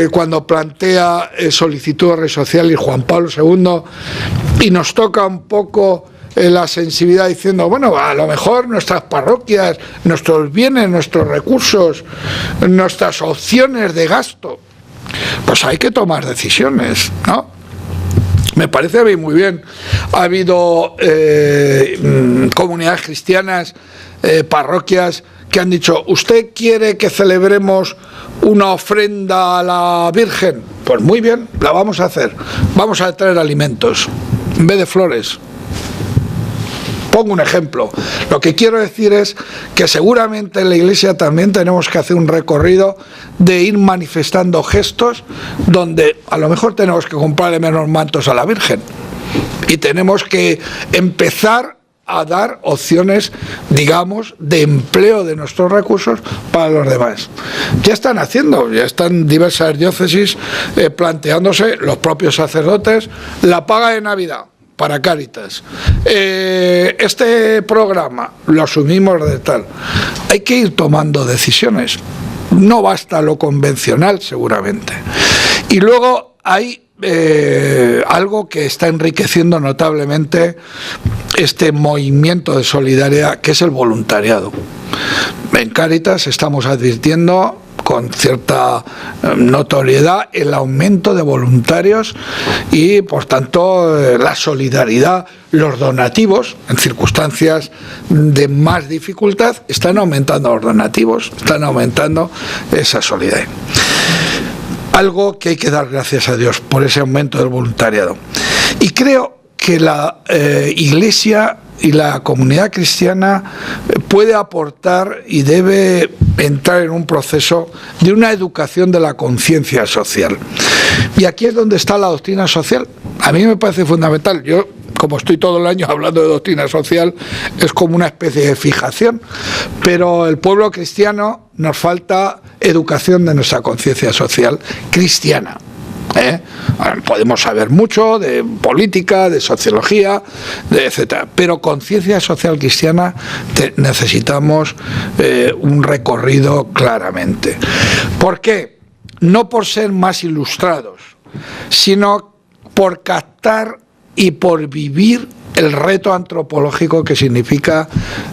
cuando plantea Solicitudo Socialis Juan Pablo II, y nos toca un poco la sensibilidad diciendo, bueno, a lo mejor nuestras parroquias, nuestros bienes, nuestros recursos, nuestras opciones de gasto, pues hay que tomar decisiones, ¿no? Me parece a mí muy bien. Ha habido comunidades cristianas, parroquias, que han dicho, ¿usted quiere que celebremos una ofrenda a la Virgen? Pues muy bien, la vamos a hacer. Vamos a traer alimentos en vez de flores. Pongo un ejemplo. Lo que quiero decir es que seguramente en la Iglesia también tenemos que hacer un recorrido de ir manifestando gestos donde a lo mejor tenemos que comprarle menos mantos a la Virgen y tenemos que empezar a dar opciones, digamos, de empleo de nuestros recursos para los demás. Ya están diversas diócesis planteándose, los propios sacerdotes, la paga de Navidad. para Cáritas, este programa lo asumimos de tal. Hay que ir tomando decisiones. No basta lo convencional, seguramente. Y luego hay algo que está enriqueciendo notablemente este movimiento de solidaridad, que es el voluntariado. En Cáritas estamos advirtiendo con cierta notoriedad el aumento de voluntarios y, por tanto, la solidaridad, los donativos, en circunstancias de más dificultad, están aumentando los donativos, están aumentando esa solidaridad. Algo que hay que dar gracias a Dios por ese aumento del voluntariado. Y creo que la Iglesia y la comunidad cristiana puede aportar y debe entrar en un proceso de una educación de la conciencia social. Y aquí es donde está la doctrina social. A mí me parece fundamental. Yo, como estoy todo el año hablando de doctrina social, es como una especie de fijación, pero el pueblo cristiano nos falta educación de nuestra conciencia social cristiana. Podemos saber mucho de política, de sociología, etcétera, pero conciencia social cristiana necesitamos un recorrido claramente. ¿Por qué? No por ser más ilustrados, sino por captar y por vivir el reto antropológico que significa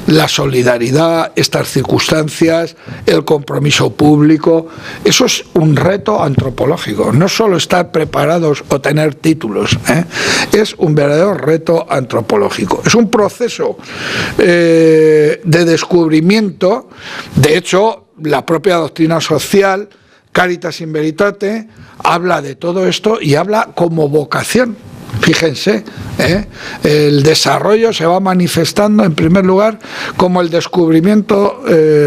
la solidaridad, estas circunstancias, el compromiso público. Eso es un reto antropológico, no solo estar preparados o tener títulos, es un verdadero reto antropológico. Es un proceso de descubrimiento. De hecho, la propia doctrina social, Caritas in Veritate, habla de todo esto y habla como vocación. Fíjense, el desarrollo se va manifestando en primer lugar como el descubrimiento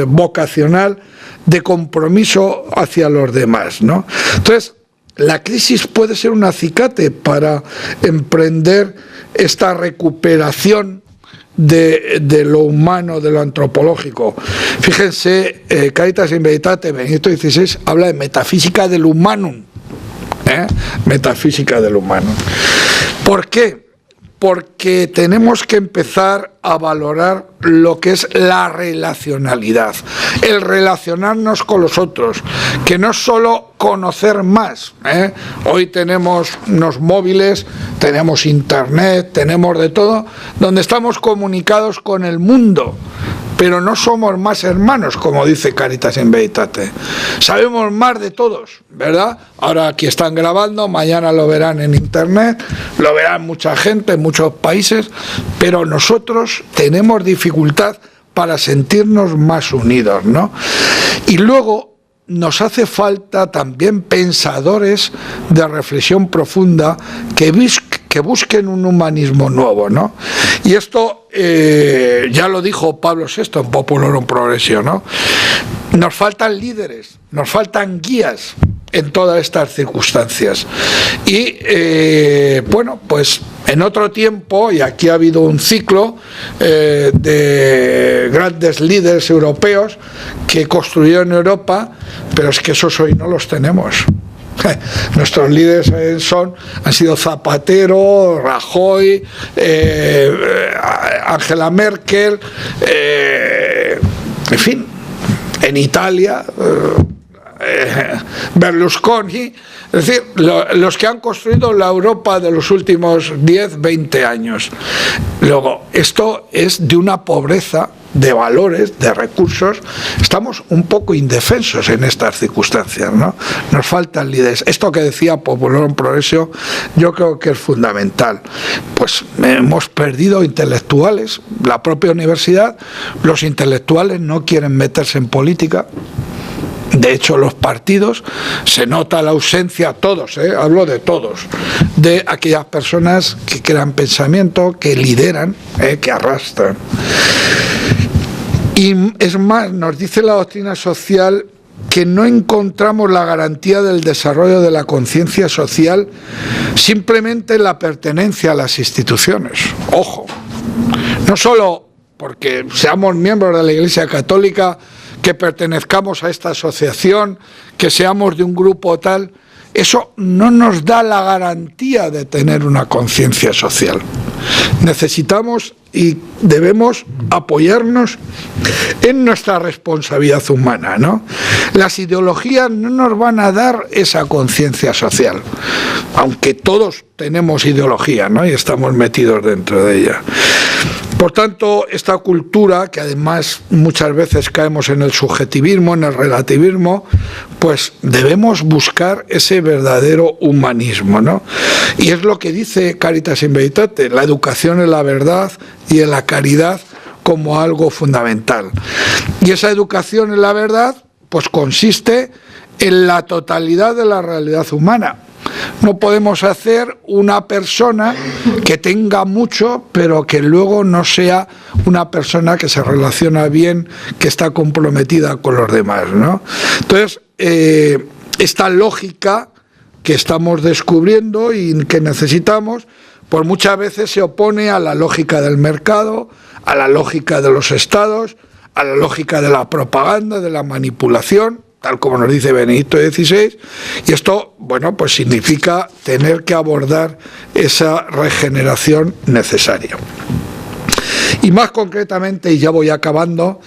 vocacional de compromiso hacia los demás, ¿no? Entonces, la crisis puede ser un acicate para emprender esta recuperación de lo humano, de lo antropológico. Fíjense, Caritas in Veritate, Benedicto XVI, habla de metafísica del humanum. Metafísica del humano. ¿Por qué? Porque tenemos que empezar a valorar lo que es la relacionalidad, el relacionarnos con los otros, que no es solo conocer más. Hoy tenemos unos móviles, tenemos internet, tenemos de todo, donde estamos comunicados con el mundo, pero no somos más hermanos, como dice Caritas in Veritate. Sabemos más de todos, ¿verdad? Ahora aquí están grabando, mañana lo verán en internet, lo verán mucha gente en muchos países, pero nosotros tenemos dificultad para sentirnos más unidos, ¿no? Y luego nos hace falta también pensadores de reflexión profunda que busquen un humanismo nuevo, ¿no? Y esto ya lo dijo Pablo VI en Populorum Progressio, ¿no? Nos faltan líderes, nos faltan guías en todas estas circunstancias. Y bueno, pues en otro tiempo, y aquí ha habido un ciclo de grandes líderes europeos que construyeron Europa, pero es que esos hoy no los tenemos. Nuestros líderes han sido Zapatero, Rajoy, Angela Merkel, en fin, en Italia, Berlusconi, es decir, los que han construido la Europa de los últimos 10, 20 años. Luego, esto es de una pobreza de valores, de recursos. Estamos un poco indefensos en estas circunstancias, ¿no? Nos faltan líderes. Esto que decía Populorum Progressio, yo creo que es fundamental. Pues hemos perdido intelectuales. La propia universidad, los intelectuales no quieren meterse en política. De hecho, los partidos, se nota la ausencia, todos, hablo de todos, de aquellas personas que crean pensamiento, que lideran, que arrastran. Y es más, nos dice la doctrina social que no encontramos la garantía del desarrollo de la conciencia social simplemente en la pertenencia a las instituciones. Ojo, no solo porque seamos miembros de la Iglesia Católica, que pertenezcamos a esta asociación, que seamos de un grupo tal, eso no nos da la garantía de tener una conciencia social. Necesitamos y debemos apoyarnos en nuestra responsabilidad humana, ¿no? Las ideologías no nos van a dar esa conciencia social, aunque todos tenemos ideología, ¿no? Y estamos metidos dentro de ella. Por tanto, esta cultura, que además muchas veces caemos en el subjetivismo, en el relativismo, pues debemos buscar ese verdadero humanismo, ¿no? Y es lo que dice Caritas in Veritate, la educación en la verdad y en la caridad como algo fundamental. Y esa educación en la verdad, pues consiste en la totalidad de la realidad humana. No podemos hacer una persona que tenga mucho, pero que luego no sea una persona que se relaciona bien, que está comprometida con los demás, ¿no? Entonces, esta lógica que estamos descubriendo y que necesitamos, pues muchas veces se opone a la lógica del mercado, a la lógica de los estados, a la lógica de la propaganda, de la manipulación, tal como nos dice Benedicto XVI, y esto, bueno, pues significa tener que abordar esa regeneración necesaria. Y más concretamente, y ya voy acabando,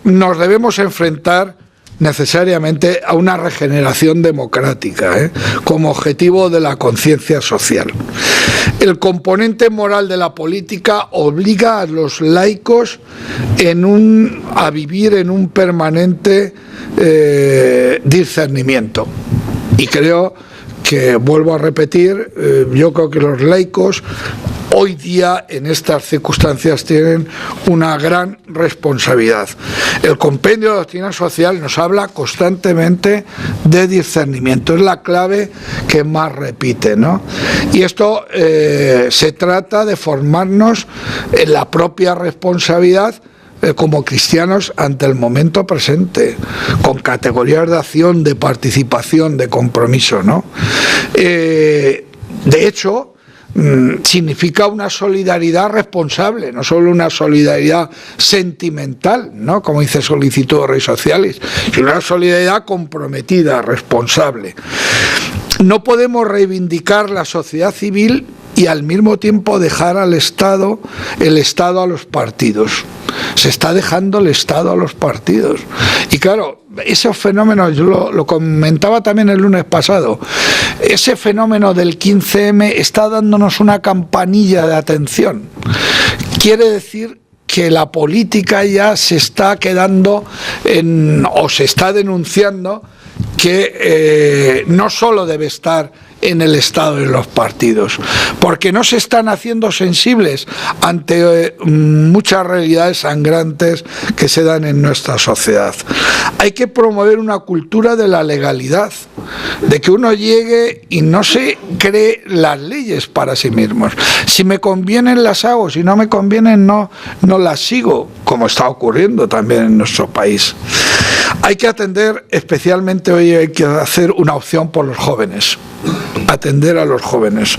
nos debemos enfrentar necesariamente a una regeneración democrática, como objetivo de la conciencia social. El componente moral de la política obliga a los laicos a vivir en un permanente discernimiento. Y creo que, vuelvo a repetir, yo creo que los laicos hoy día en estas circunstancias tienen una gran responsabilidad. El compendio de doctrina social nos habla constantemente de discernimiento, es la clave que más repite, ¿no? Y esto se trata de formarnos en la propia responsabilidad como cristianos ante el momento presente, con categorías de acción, de participación, de compromiso, ¿no? De hecho, significa una solidaridad responsable, no solo una solidaridad sentimental, ¿no?, como dice Solicitud de Redes Sociales, sino una solidaridad comprometida, responsable. No podemos reivindicar la sociedad civil y al mismo tiempo dejar al Estado, el Estado a los partidos. Se está dejando el Estado a los partidos. Y claro, esos fenómenos, yo lo comentaba también el lunes pasado, ese fenómeno del 15M está dándonos una campanilla de atención. Quiere decir que la política ya se está quedando o se está denunciando que no solo debe estar en el Estado y en los partidos, porque no se están haciendo sensibles ante muchas realidades sangrantes que se dan en nuestra sociedad. Hay que promover una cultura de la legalidad, de que uno llegue y no se cree las leyes para sí mismos. Si me convienen las hago, si no me convienen no las sigo, como está ocurriendo también en nuestro país. Hay que atender, especialmente hoy hay que hacer una opción por los jóvenes, atender a los jóvenes.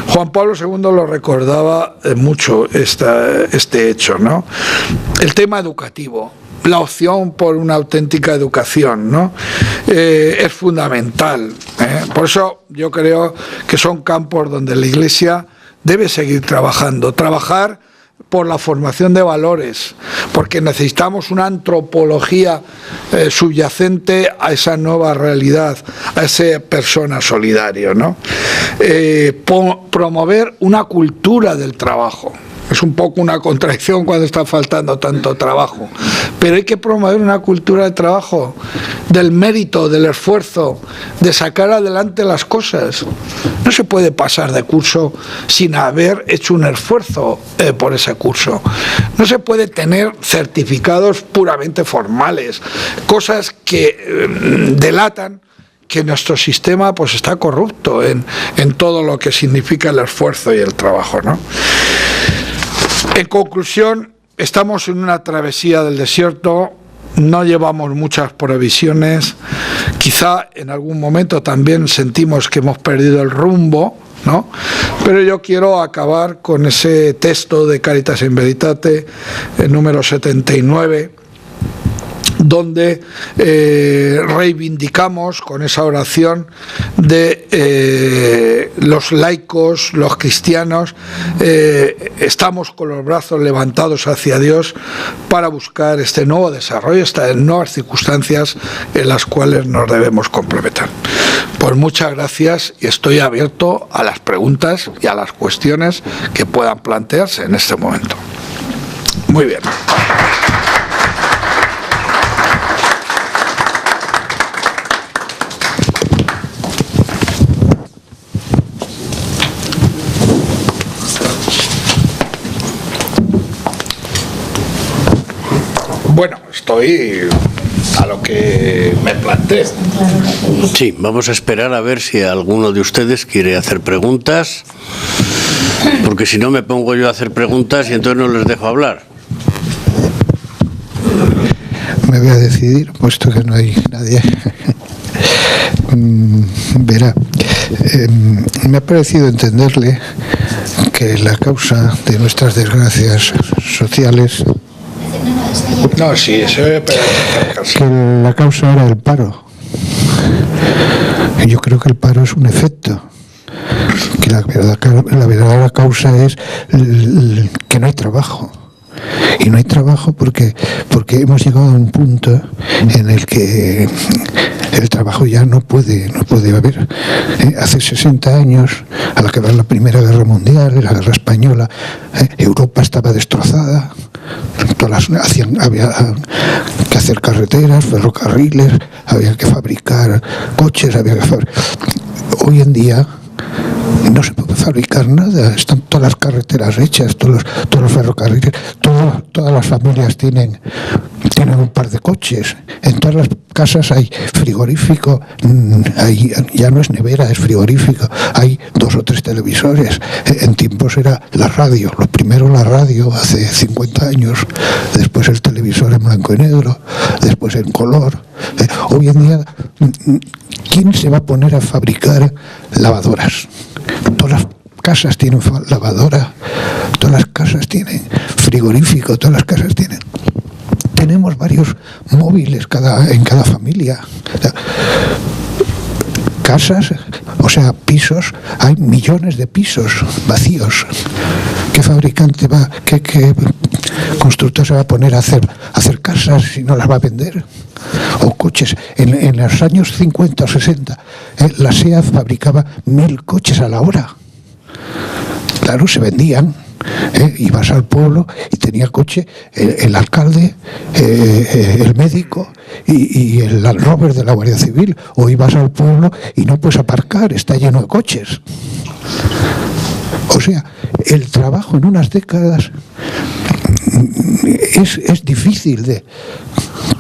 Juan Pablo II lo recordaba mucho este hecho, ¿no? El tema educativo, la opción por una auténtica educación, ¿no? Es fundamental, ¿eh? Por eso yo creo que son campos donde la Iglesia debe seguir trabajar por la formación de valores, porque necesitamos una antropología subyacente a esa nueva realidad, a esa persona solidaria, ¿no? Promover una cultura del trabajo. Es un poco una contradicción cuando está faltando tanto trabajo, pero hay que promover una cultura de trabajo, del mérito, del esfuerzo, de sacar adelante las cosas. No se puede pasar de curso sin haber hecho un esfuerzo por ese curso. No se puede tener certificados puramente formales, cosas que delatan que nuestro sistema pues está corrupto en todo lo que significa el esfuerzo y el trabajo, ¿no? En conclusión, estamos en una travesía del desierto, no llevamos muchas provisiones, quizá en algún momento también sentimos que hemos perdido el rumbo, ¿no? Pero yo quiero acabar con ese texto de Caritas in Veritate, el número 79, donde reivindicamos con esa oración de los laicos, los cristianos, estamos con los brazos levantados hacia Dios para buscar este nuevo desarrollo, estas nuevas circunstancias en las cuales nos debemos comprometer. Pues muchas gracias y estoy abierto a las preguntas y a las cuestiones que puedan plantearse en este momento. Muy bien. Bueno, estoy a lo que me planteé. Sí, vamos a esperar a ver si alguno de ustedes quiere hacer preguntas, porque si no me pongo yo a hacer preguntas y entonces no les dejo hablar. Me voy a decidir, puesto que no hay nadie. Verá, me ha parecido entenderle que la causa de nuestras desgracias sociales... No, sí, eso es... Que la causa era el paro. Yo creo que el paro es un efecto. Que la verdadera causa es que no hay trabajo. Y no hay trabajo porque hemos llegado a un punto en el que el trabajo ya no puede haber. Hace 60 años, al acabar la Primera Guerra Mundial, la Guerra Española, Europa estaba destrozada. Había que hacer carreteras, ferrocarriles, había que fabricar coches, Hoy en día no se puede fabricar nada, están todas las carreteras hechas, todos los ferrocarriles, todas las familias tienen un par de coches, en todas las casas hay frigorífico, ya no es nevera, es frigorífico, hay 2 o 3 televisores. En tiempos era la radio, lo primero la radio hace 50 años, después el televisor en blanco y negro, después en color. Hoy en día, ¿quién se va a poner a fabricar lavadoras? Todas las casas tienen lavadora, todas las casas tienen frigorífico, todas las casas tienen... Tenemos varios móviles en cada familia. Casas, o sea, pisos, hay millones de pisos vacíos. ¿Qué fabricante qué constructor se va a poner a hacer casas si no las va a vender? O coches. En los años 50 o 60, la SEAT fabricaba 1000 coches a la hora. Claro, se vendían. Ibas al pueblo y tenía coche el alcalde, el médico y el Land Rover de la Guardia Civil. O ibas al pueblo y no puedes aparcar, está lleno de coches. O sea, el trabajo en unas décadas es difícil de...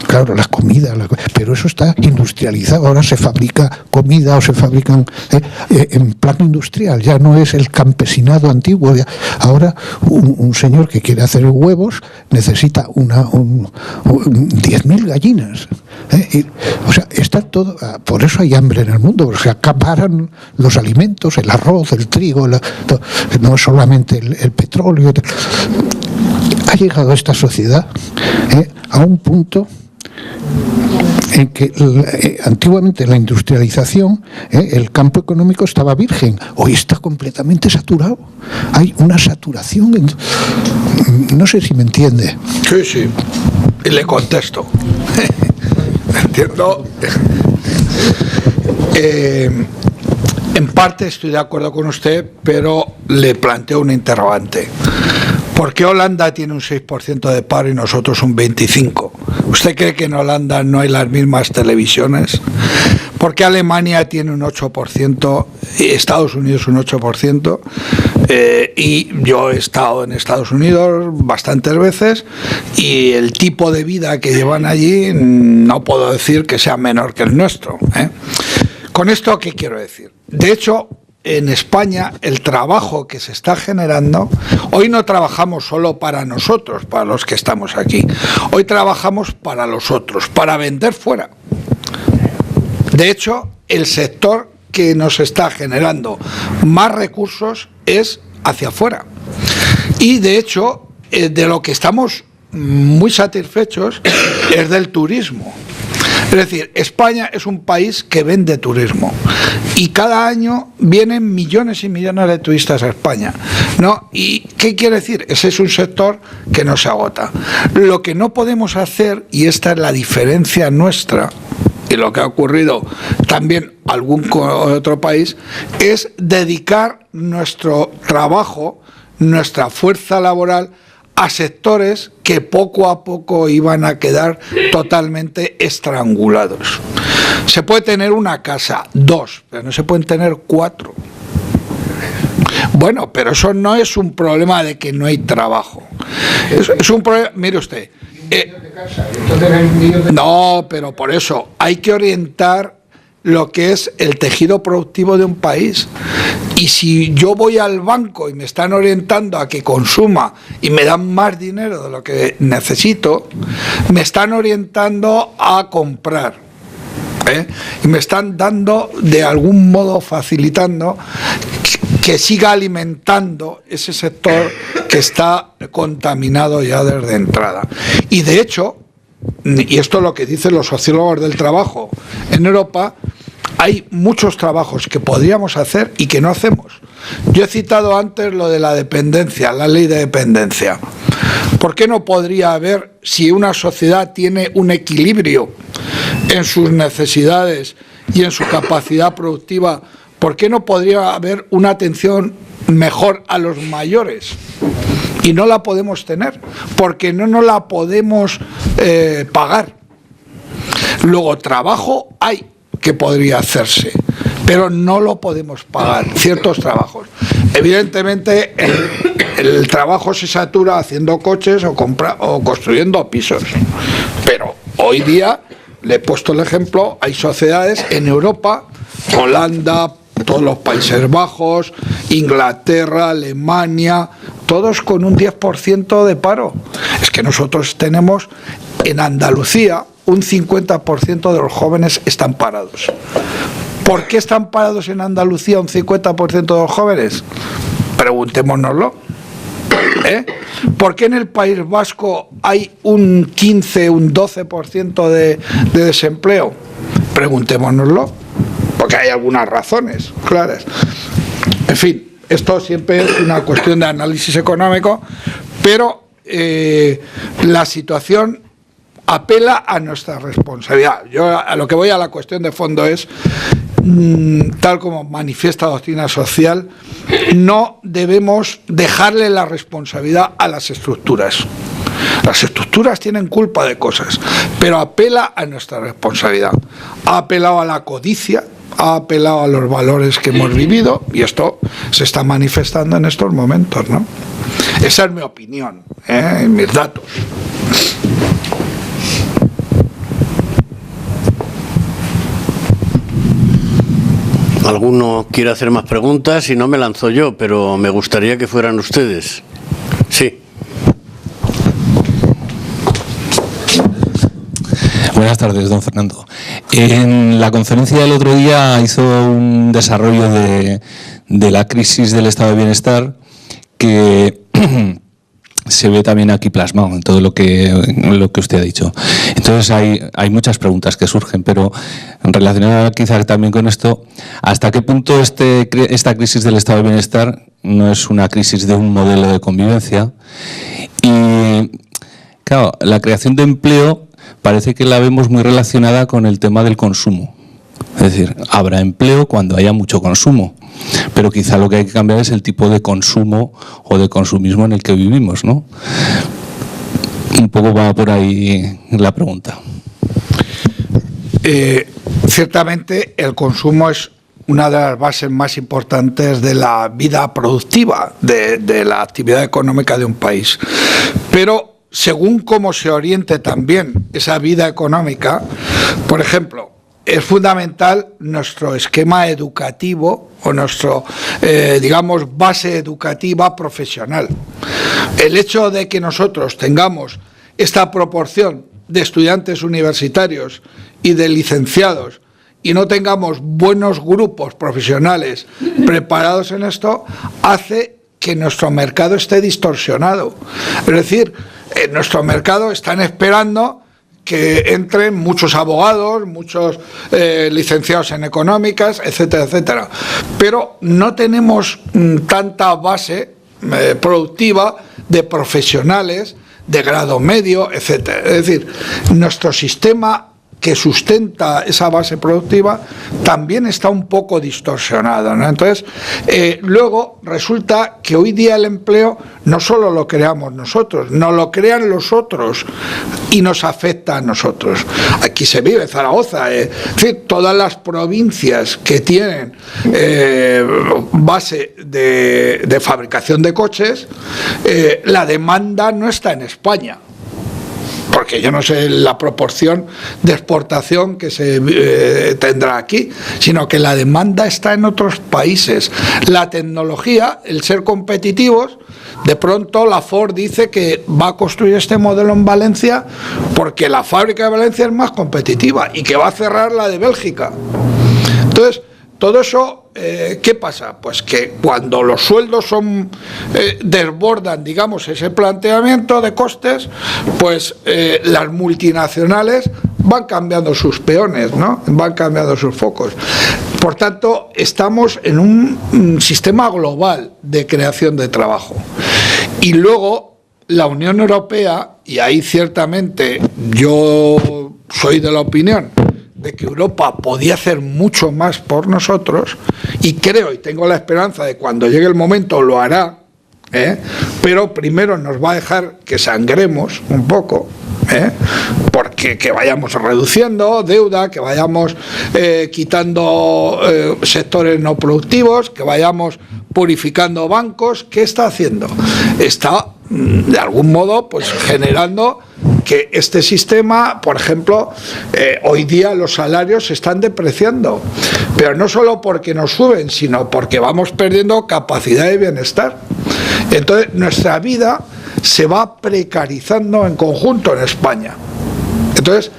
Claro, la comida, pero eso está industrializado. Ahora se fabrica comida o se fabrican en plan industrial. Ya no es el campesinado antiguo. Ahora un señor que quiere hacer huevos necesita 10.000 gallinas. O sea, está todo... Por eso hay hambre en el mundo. Se acaparan los alimentos, el arroz, el trigo, no solamente el petróleo. Ha llegado esta sociedad a un punto en que antiguamente la industrialización, el campo económico estaba virgen, hoy está completamente saturado. Hay una saturación. No sé si me entiende. Sí. Y le contesto. Entiendo. En parte estoy de acuerdo con usted, pero le planteo un interrogante. ¿Por qué Holanda tiene un 6% de paro y nosotros un 25%? ¿Usted cree que en Holanda no hay las mismas televisiones? ¿Por qué Alemania tiene un 8% y Estados Unidos un 8%? Y yo he estado en Estados Unidos bastantes veces y el tipo de vida que llevan allí no puedo decir que sea menor que el nuestro. ¿Con esto qué quiero decir? De hecho, en España el trabajo que se está generando, hoy no trabajamos solo para nosotros, para los que estamos aquí, hoy trabajamos para los otros, para vender fuera. De hecho, el sector que nos está generando más recursos es hacia afuera. Y de hecho, de lo que estamos muy satisfechos es del turismo. Es decir, España es un país que vende turismo y cada año vienen millones y millones de turistas a España, ¿no? ¿Y qué quiere decir? Ese es un sector que no se agota. Lo que no podemos hacer, y esta es la diferencia nuestra, y lo que ha ocurrido también en algún otro país, es dedicar nuestro trabajo, nuestra fuerza laboral, a sectores que poco a poco iban a quedar totalmente estrangulados. Se puede tener una casa, 2, pero no se pueden tener 4. Bueno, pero eso no es un problema de que no hay trabajo. Es un problema, mire usted. No, pero por eso hay que orientar lo que es el tejido productivo de un país. Y si yo voy al banco y me están orientando a que consuma y me dan más dinero de lo que necesito, me están orientando a comprar, y me están dando, de algún modo facilitando que siga alimentando ese sector que está contaminado ya desde entrada. Y de hecho, y esto es lo que dicen los sociólogos del trabajo, en Europa hay muchos trabajos que podríamos hacer y que no hacemos. Yo he citado antes lo de la dependencia, la ley de dependencia. ¿Por qué no podría haber, si una sociedad tiene un equilibrio en sus necesidades y en su capacidad productiva, por qué no podría haber una atención mejor a los mayores? Y no la podemos tener, porque no nos la podemos pagar. Luego, trabajo hay que podría hacerse, pero no lo podemos pagar, ciertos trabajos. Evidentemente, el trabajo se satura haciendo coches o construyendo pisos, pero hoy día, le he puesto el ejemplo, hay sociedades en Europa, Holanda, todos los Países Bajos, Inglaterra, Alemania, todos con un 10% de paro. Es que nosotros tenemos en Andalucía un 50% de los jóvenes están parados. ¿Por qué están parados en Andalucía un 50% de los jóvenes? Preguntémonoslo. ¿Por qué en el País Vasco hay un 15, un 12% de desempleo? Preguntémonoslo. Porque hay algunas razones claras. En fin, esto siempre es una cuestión de análisis económico, pero la situación apela a nuestra responsabilidad. Yo a lo que voy a la cuestión de fondo es, tal como manifiesta la doctrina social, no debemos dejarle la responsabilidad a las estructuras. Las estructuras tienen culpa de cosas, pero apela a nuestra responsabilidad. Ha apelado a la codicia, ha apelado a los valores que hemos vivido, y esto se está manifestando en estos momentos, ¿no? Esa es mi opinión, mis datos. ¿Alguno quiere hacer más preguntas? Si no, me lanzo yo, pero me gustaría que fueran ustedes. Sí. Buenas tardes, don Fernando. En la conferencia del otro día hizo un desarrollo de la crisis del estado de bienestar que se ve también aquí plasmado en todo lo que usted ha dicho. Entonces hay muchas preguntas que surgen, pero relacionadas quizás también con esto, ¿hasta qué punto esta crisis del estado de bienestar no es una crisis de un modelo de convivencia? Y claro, la creación de empleo parece que la vemos muy relacionada con el tema del consumo. Es decir, habrá empleo cuando haya mucho consumo, pero quizá lo que hay que cambiar es el tipo de consumo o de consumismo en el que vivimos, ¿no? Un poco va por ahí la pregunta. Ciertamente el consumo es una de las bases más importantes de la vida productiva, de la actividad económica de un país. Pero según cómo se oriente también esa vida económica, por ejemplo, es fundamental nuestro esquema educativo o nuestro, digamos, base educativa profesional. El hecho de que nosotros tengamos esta proporción de estudiantes universitarios y de licenciados y no tengamos buenos grupos profesionales preparados en esto, hace que nuestro mercado esté distorsionado. Es decir, en nuestro mercado están esperando que entren muchos abogados, muchos licenciados en económicas, etcétera, etcétera. Pero no tenemos tanta base productiva de profesionales de grado medio, etcétera. Es decir, nuestro sistema que sustenta esa base productiva también está un poco distorsionado, ¿no? Entonces, luego resulta que hoy día el empleo no solo lo creamos nosotros, no lo crean los otros y nos afecta a nosotros. Aquí se vive Zaragoza, es decir, todas las provincias que tienen base de fabricación de coches, la demanda no está en España. Porque yo no sé la proporción de exportación que se tendrá aquí, sino que la demanda está en otros países. La tecnología, el ser competitivos, de pronto la Ford dice que va a construir este modelo en Valencia porque la fábrica de Valencia es más competitiva y que va a cerrar la de Bélgica. Entonces, todo eso, ¿qué pasa? Pues que cuando los sueldos desbordan, digamos, ese planteamiento de costes, pues las multinacionales van cambiando sus peones, ¿no? Van cambiando sus focos. Por tanto, estamos en un sistema global de creación de trabajo. Y luego, la Unión Europea, y ahí ciertamente yo soy de la opinión de que Europa podía hacer mucho más por nosotros, y creo y tengo la esperanza de cuando llegue el momento lo hará, pero primero nos va a dejar que sangremos un poco, porque que vayamos reduciendo deuda, que vayamos quitando sectores no productivos, que vayamos purificando bancos. ¿Qué está haciendo? Está de algún modo pues generando que este sistema, por ejemplo, hoy día los salarios se están depreciando, pero no solo porque nos suben, sino porque vamos perdiendo capacidad de bienestar. Entonces nuestra vida se va precarizando en conjunto en España. Entonces,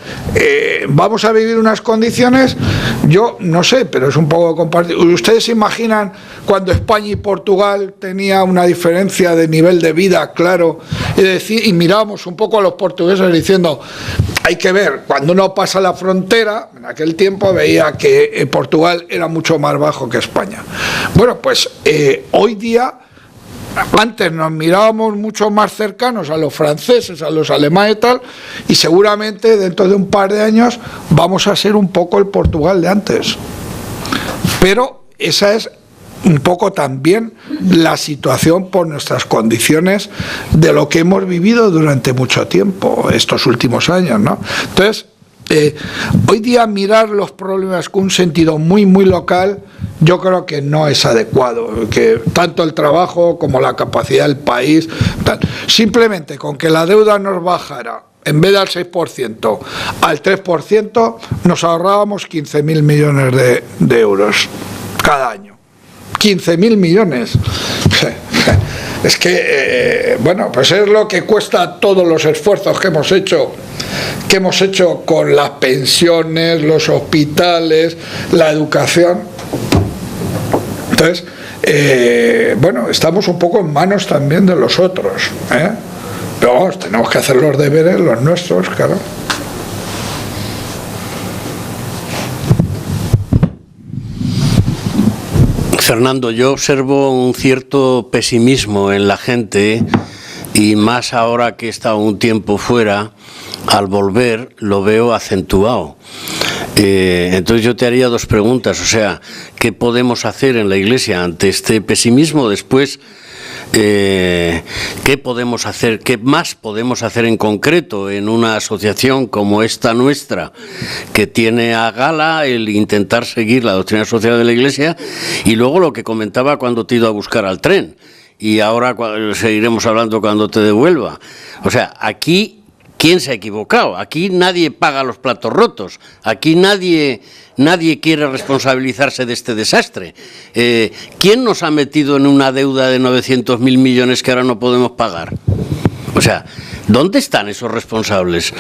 vamos a vivir unas condiciones, yo no sé, pero es un poco compartido. ¿Ustedes se imaginan cuando España y Portugal tenía una diferencia de nivel de vida, claro, y mirábamos un poco a los portugueses diciendo, hay que ver, cuando uno pasa la frontera, en aquel tiempo veía que Portugal era mucho más bajo que España. Bueno, pues hoy día, antes nos mirábamos mucho más cercanos a los franceses, a los alemanes y tal, y seguramente dentro de un par de años vamos a ser un poco el Portugal de antes. Pero esa es un poco también la situación por nuestras condiciones de lo que hemos vivido durante mucho tiempo, estos últimos años, ¿no? Entonces, hoy día mirar los problemas con un sentido muy local, yo creo que no es adecuado, que tanto el trabajo como la capacidad del país, tal. Simplemente con que la deuda nos bajara en vez del 6% al 3%, nos ahorrábamos 15.000 millones de euros cada año. 15.000 millones. Es que, bueno, pues es lo que cuesta todos los esfuerzos que hemos hecho con las pensiones, los hospitales, la educación. Entonces, bueno, estamos un poco en manos también de los otros, pero vamos, tenemos que hacer los deberes, los nuestros, claro. Fernando, yo observo un cierto pesimismo en la gente, y más ahora que he estado un tiempo fuera, al volver lo veo acentuado. Entonces yo te haría dos preguntas, o sea, ¿qué podemos hacer en la Iglesia ante este pesimismo? Después, ¿qué podemos hacer, qué más podemos hacer en concreto en una asociación como esta nuestra, que tiene a gala el intentar seguir la doctrina social de la Iglesia? Y luego lo que comentaba cuando te he ido a buscar al tren, y ahora seguiremos hablando cuando te devuelva. O sea, aquí, ¿quién se ha equivocado? Aquí nadie paga los platos rotos, aquí nadie quiere responsabilizarse de este desastre. ¿Quién nos ha metido en una deuda de 900.000 millones que ahora no podemos pagar? O sea, ¿dónde están esos responsables?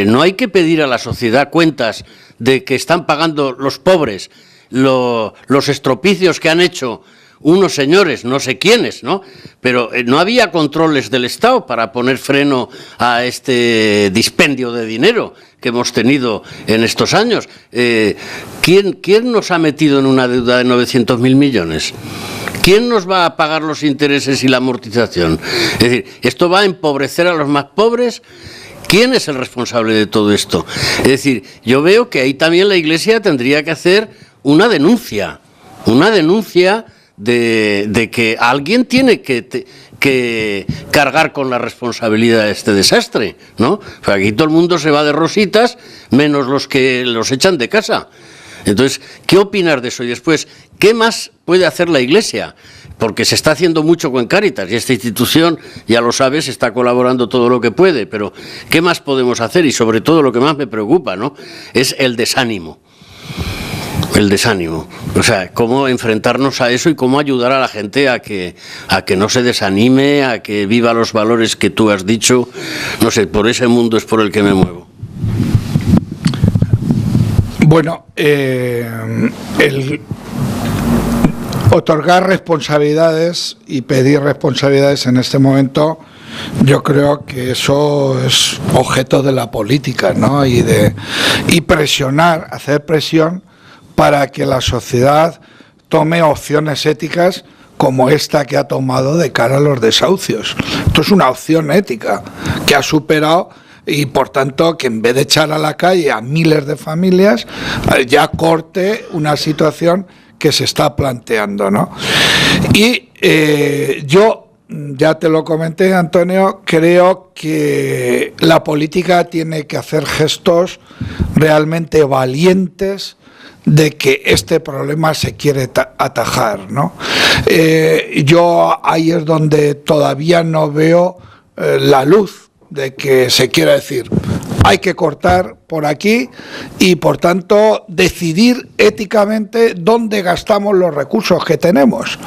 No hay que pedir a la sociedad cuentas de que están pagando los pobres los estropicios que han hecho unos señores, no sé quiénes, ¿no? Pero no había controles del Estado para poner freno a este dispendio de dinero que hemos tenido en estos años. ¿Quién nos ha metido en una deuda de 900.000 millones? ¿Quién nos va a pagar los intereses y la amortización? Es decir, esto va a empobrecer a los más pobres. ¿Quién es el responsable de todo esto? Es decir, yo veo que ahí también la Iglesia tendría que hacer una denuncia de que alguien tiene que cargar con la responsabilidad de este desastre, ¿no? O sea, aquí todo el mundo se va de rositas, menos los que los echan de casa. Entonces, ¿qué opinas de eso? Y después, ¿qué más puede hacer la Iglesia? Porque se está haciendo mucho con Cáritas y esta institución, ya lo sabes, está colaborando todo lo que puede, pero ¿qué más podemos hacer? Y sobre todo lo que más me preocupa, ¿no?, es el desánimo. El desánimo. O sea, cómo enfrentarnos a eso y cómo ayudar a la gente a que no se desanime, a que viva los valores que tú has dicho. No sé, por ese mundo es por el que me muevo. Bueno, el otorgar responsabilidades y pedir responsabilidades en este momento, yo creo que eso es objeto de la política, ¿no? Y presionar, hacer presión para que la sociedad tome opciones éticas como esta que ha tomado de cara a los desahucios. Esto es una opción ética que ha superado, y por tanto que en vez de echar a la calle a miles de familias, ya corte una situación que se está planteando, ¿no? Y yo, ya te lo comenté, Antonio, creo que la política tiene que hacer gestos realmente valientes de que este problema se quiere atajar, ¿no? Yo ahí es donde todavía no veo la luz de que se quiera decir, hay que cortar por aquí y por tanto decidir éticamente dónde gastamos los recursos que tenemos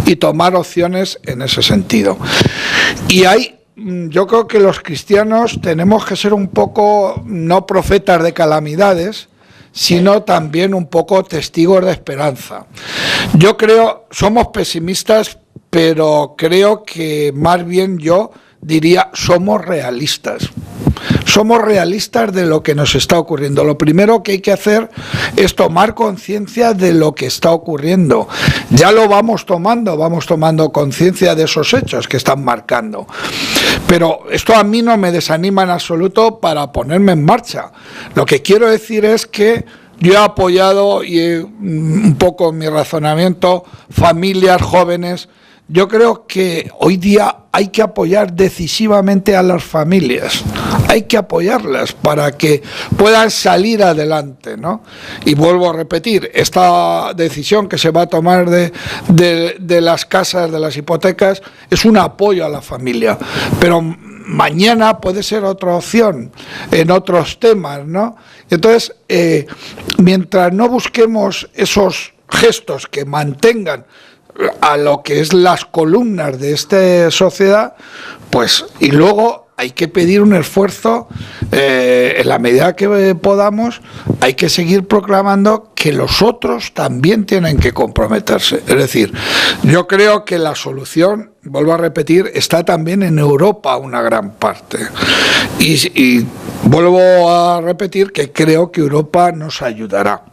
y tomar opciones en ese sentido. Y yo creo que los cristianos tenemos que ser un poco, no profetas de calamidades, sino también un poco testigos de esperanza. Yo creo, somos pesimistas, pero creo que más bien yo diría, somos realistas. Somos realistas de lo que nos está ocurriendo. Lo primero que hay que hacer es tomar conciencia de lo que está ocurriendo. Ya lo vamos tomando conciencia de esos hechos que están marcando. Pero esto a mí no me desanima en absoluto para ponerme en marcha. Lo que quiero decir es que yo he apoyado, y un poco mi razonamiento, familias, jóvenes. Yo creo que hoy día hay que apoyar decisivamente a las familias, hay que apoyarlas para que puedan salir adelante, ¿no? Y vuelvo a repetir, esta decisión que se va a tomar de las casas, de las hipotecas, es un apoyo a la familia, pero mañana puede ser otra opción en otros temas, ¿no? Entonces, mientras no busquemos esos gestos que mantengan a lo que es las columnas de esta sociedad, pues, y luego hay que pedir un esfuerzo, en la medida que podamos, hay que seguir proclamando que los otros también tienen que comprometerse. Es decir, yo creo que la solución, vuelvo a repetir, está también en Europa una gran parte. Y vuelvo a repetir que creo que Europa nos ayudará.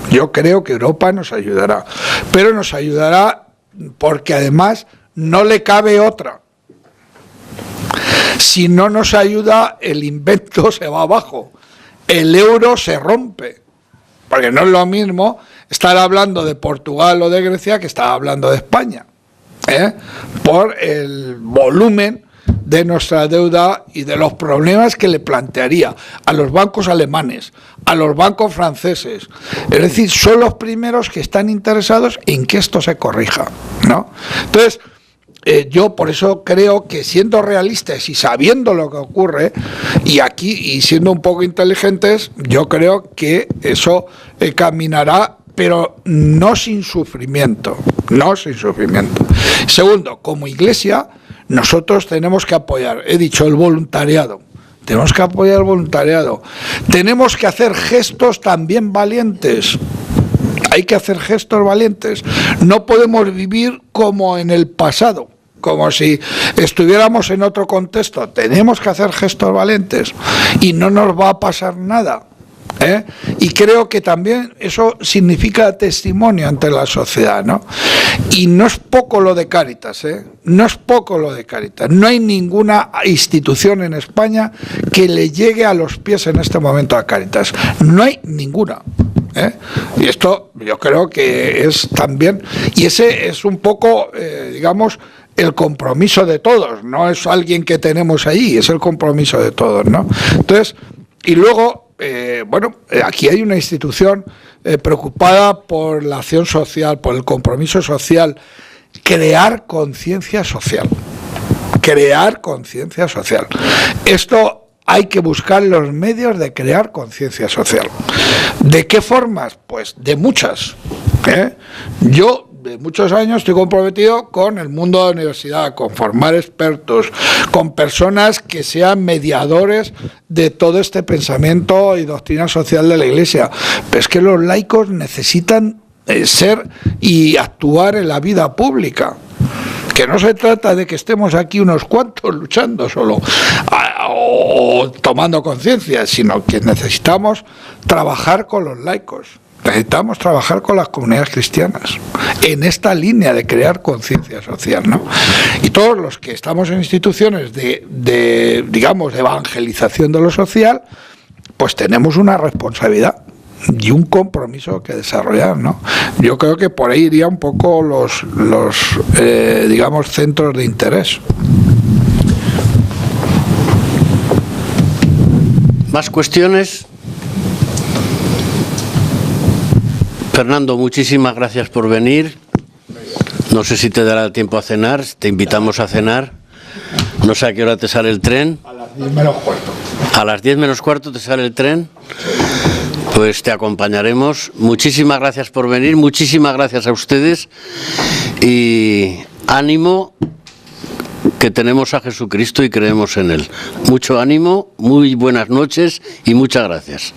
Yo creo que Europa nos ayudará, pero nos ayudará porque además no le cabe otra. Si no nos ayuda, el invento se va abajo, el euro se rompe, porque no es lo mismo estar hablando de Portugal o de Grecia que estar hablando de España, por el volumen de nuestra deuda y de los problemas que le plantearía a los bancos alemanes, a los bancos franceses. Es decir, son los primeros que están interesados en que esto se corrija, ¿no? Entonces, yo por eso creo que siendo realistas y sabiendo lo que ocurre, y aquí y siendo un poco inteligentes, yo creo que eso caminará, pero no sin sufrimiento, no sin sufrimiento. Segundo, como Iglesia, nosotros tenemos que apoyar, he dicho, el voluntariado. Tenemos que apoyar el voluntariado. Tenemos que hacer gestos también valientes. hay que hacer gestos valientes. No podemos vivir como en el pasado, como si estuviéramos en otro contexto. Tenemos que hacer gestos valientes y no nos va a pasar nada. Y creo que también eso significa testimonio ante la sociedad, ¿no? Y no es poco lo de Cáritas, no es poco lo de Cáritas. No hay ninguna institución en España que le llegue a los pies en este momento a Cáritas. No hay ninguna. Y esto yo creo que es también, y ese es un poco, digamos, el compromiso de todos, no es alguien que tenemos ahí, es el compromiso de todos, ¿no? Entonces, y luego, aquí hay una institución preocupada por la acción social, por el compromiso social, crear conciencia social. Crear conciencia social. Esto hay que buscar los medios de crear conciencia social. ¿De qué formas? Pues de muchas. Yo de muchos años estoy comprometido con el mundo de la universidad, con formar expertos, con personas que sean mediadores de todo este pensamiento y doctrina social de la Iglesia. Pero es que los laicos necesitan ser y actuar en la vida pública. Que no se trata de que estemos aquí unos cuantos luchando solo o tomando conciencia, sino que necesitamos trabajar con los laicos. Necesitamos trabajar con las comunidades cristianas en esta línea de crear conciencia social, ¿no? Y todos los que estamos en instituciones de evangelización de lo social, pues tenemos una responsabilidad y un compromiso que desarrollar, ¿no? Yo creo que por ahí iría un poco los centros de interés. ¿Más cuestiones? Fernando, muchísimas gracias por venir. No sé si te dará tiempo a cenar, te invitamos a cenar. No sé a qué hora te sale el tren. A las 10 menos cuarto. A las 10 menos cuarto te sale el tren. Pues te acompañaremos. Muchísimas gracias por venir, muchísimas gracias a ustedes. Y ánimo, que tenemos a Jesucristo y creemos en Él. Mucho ánimo, muy buenas noches y muchas gracias.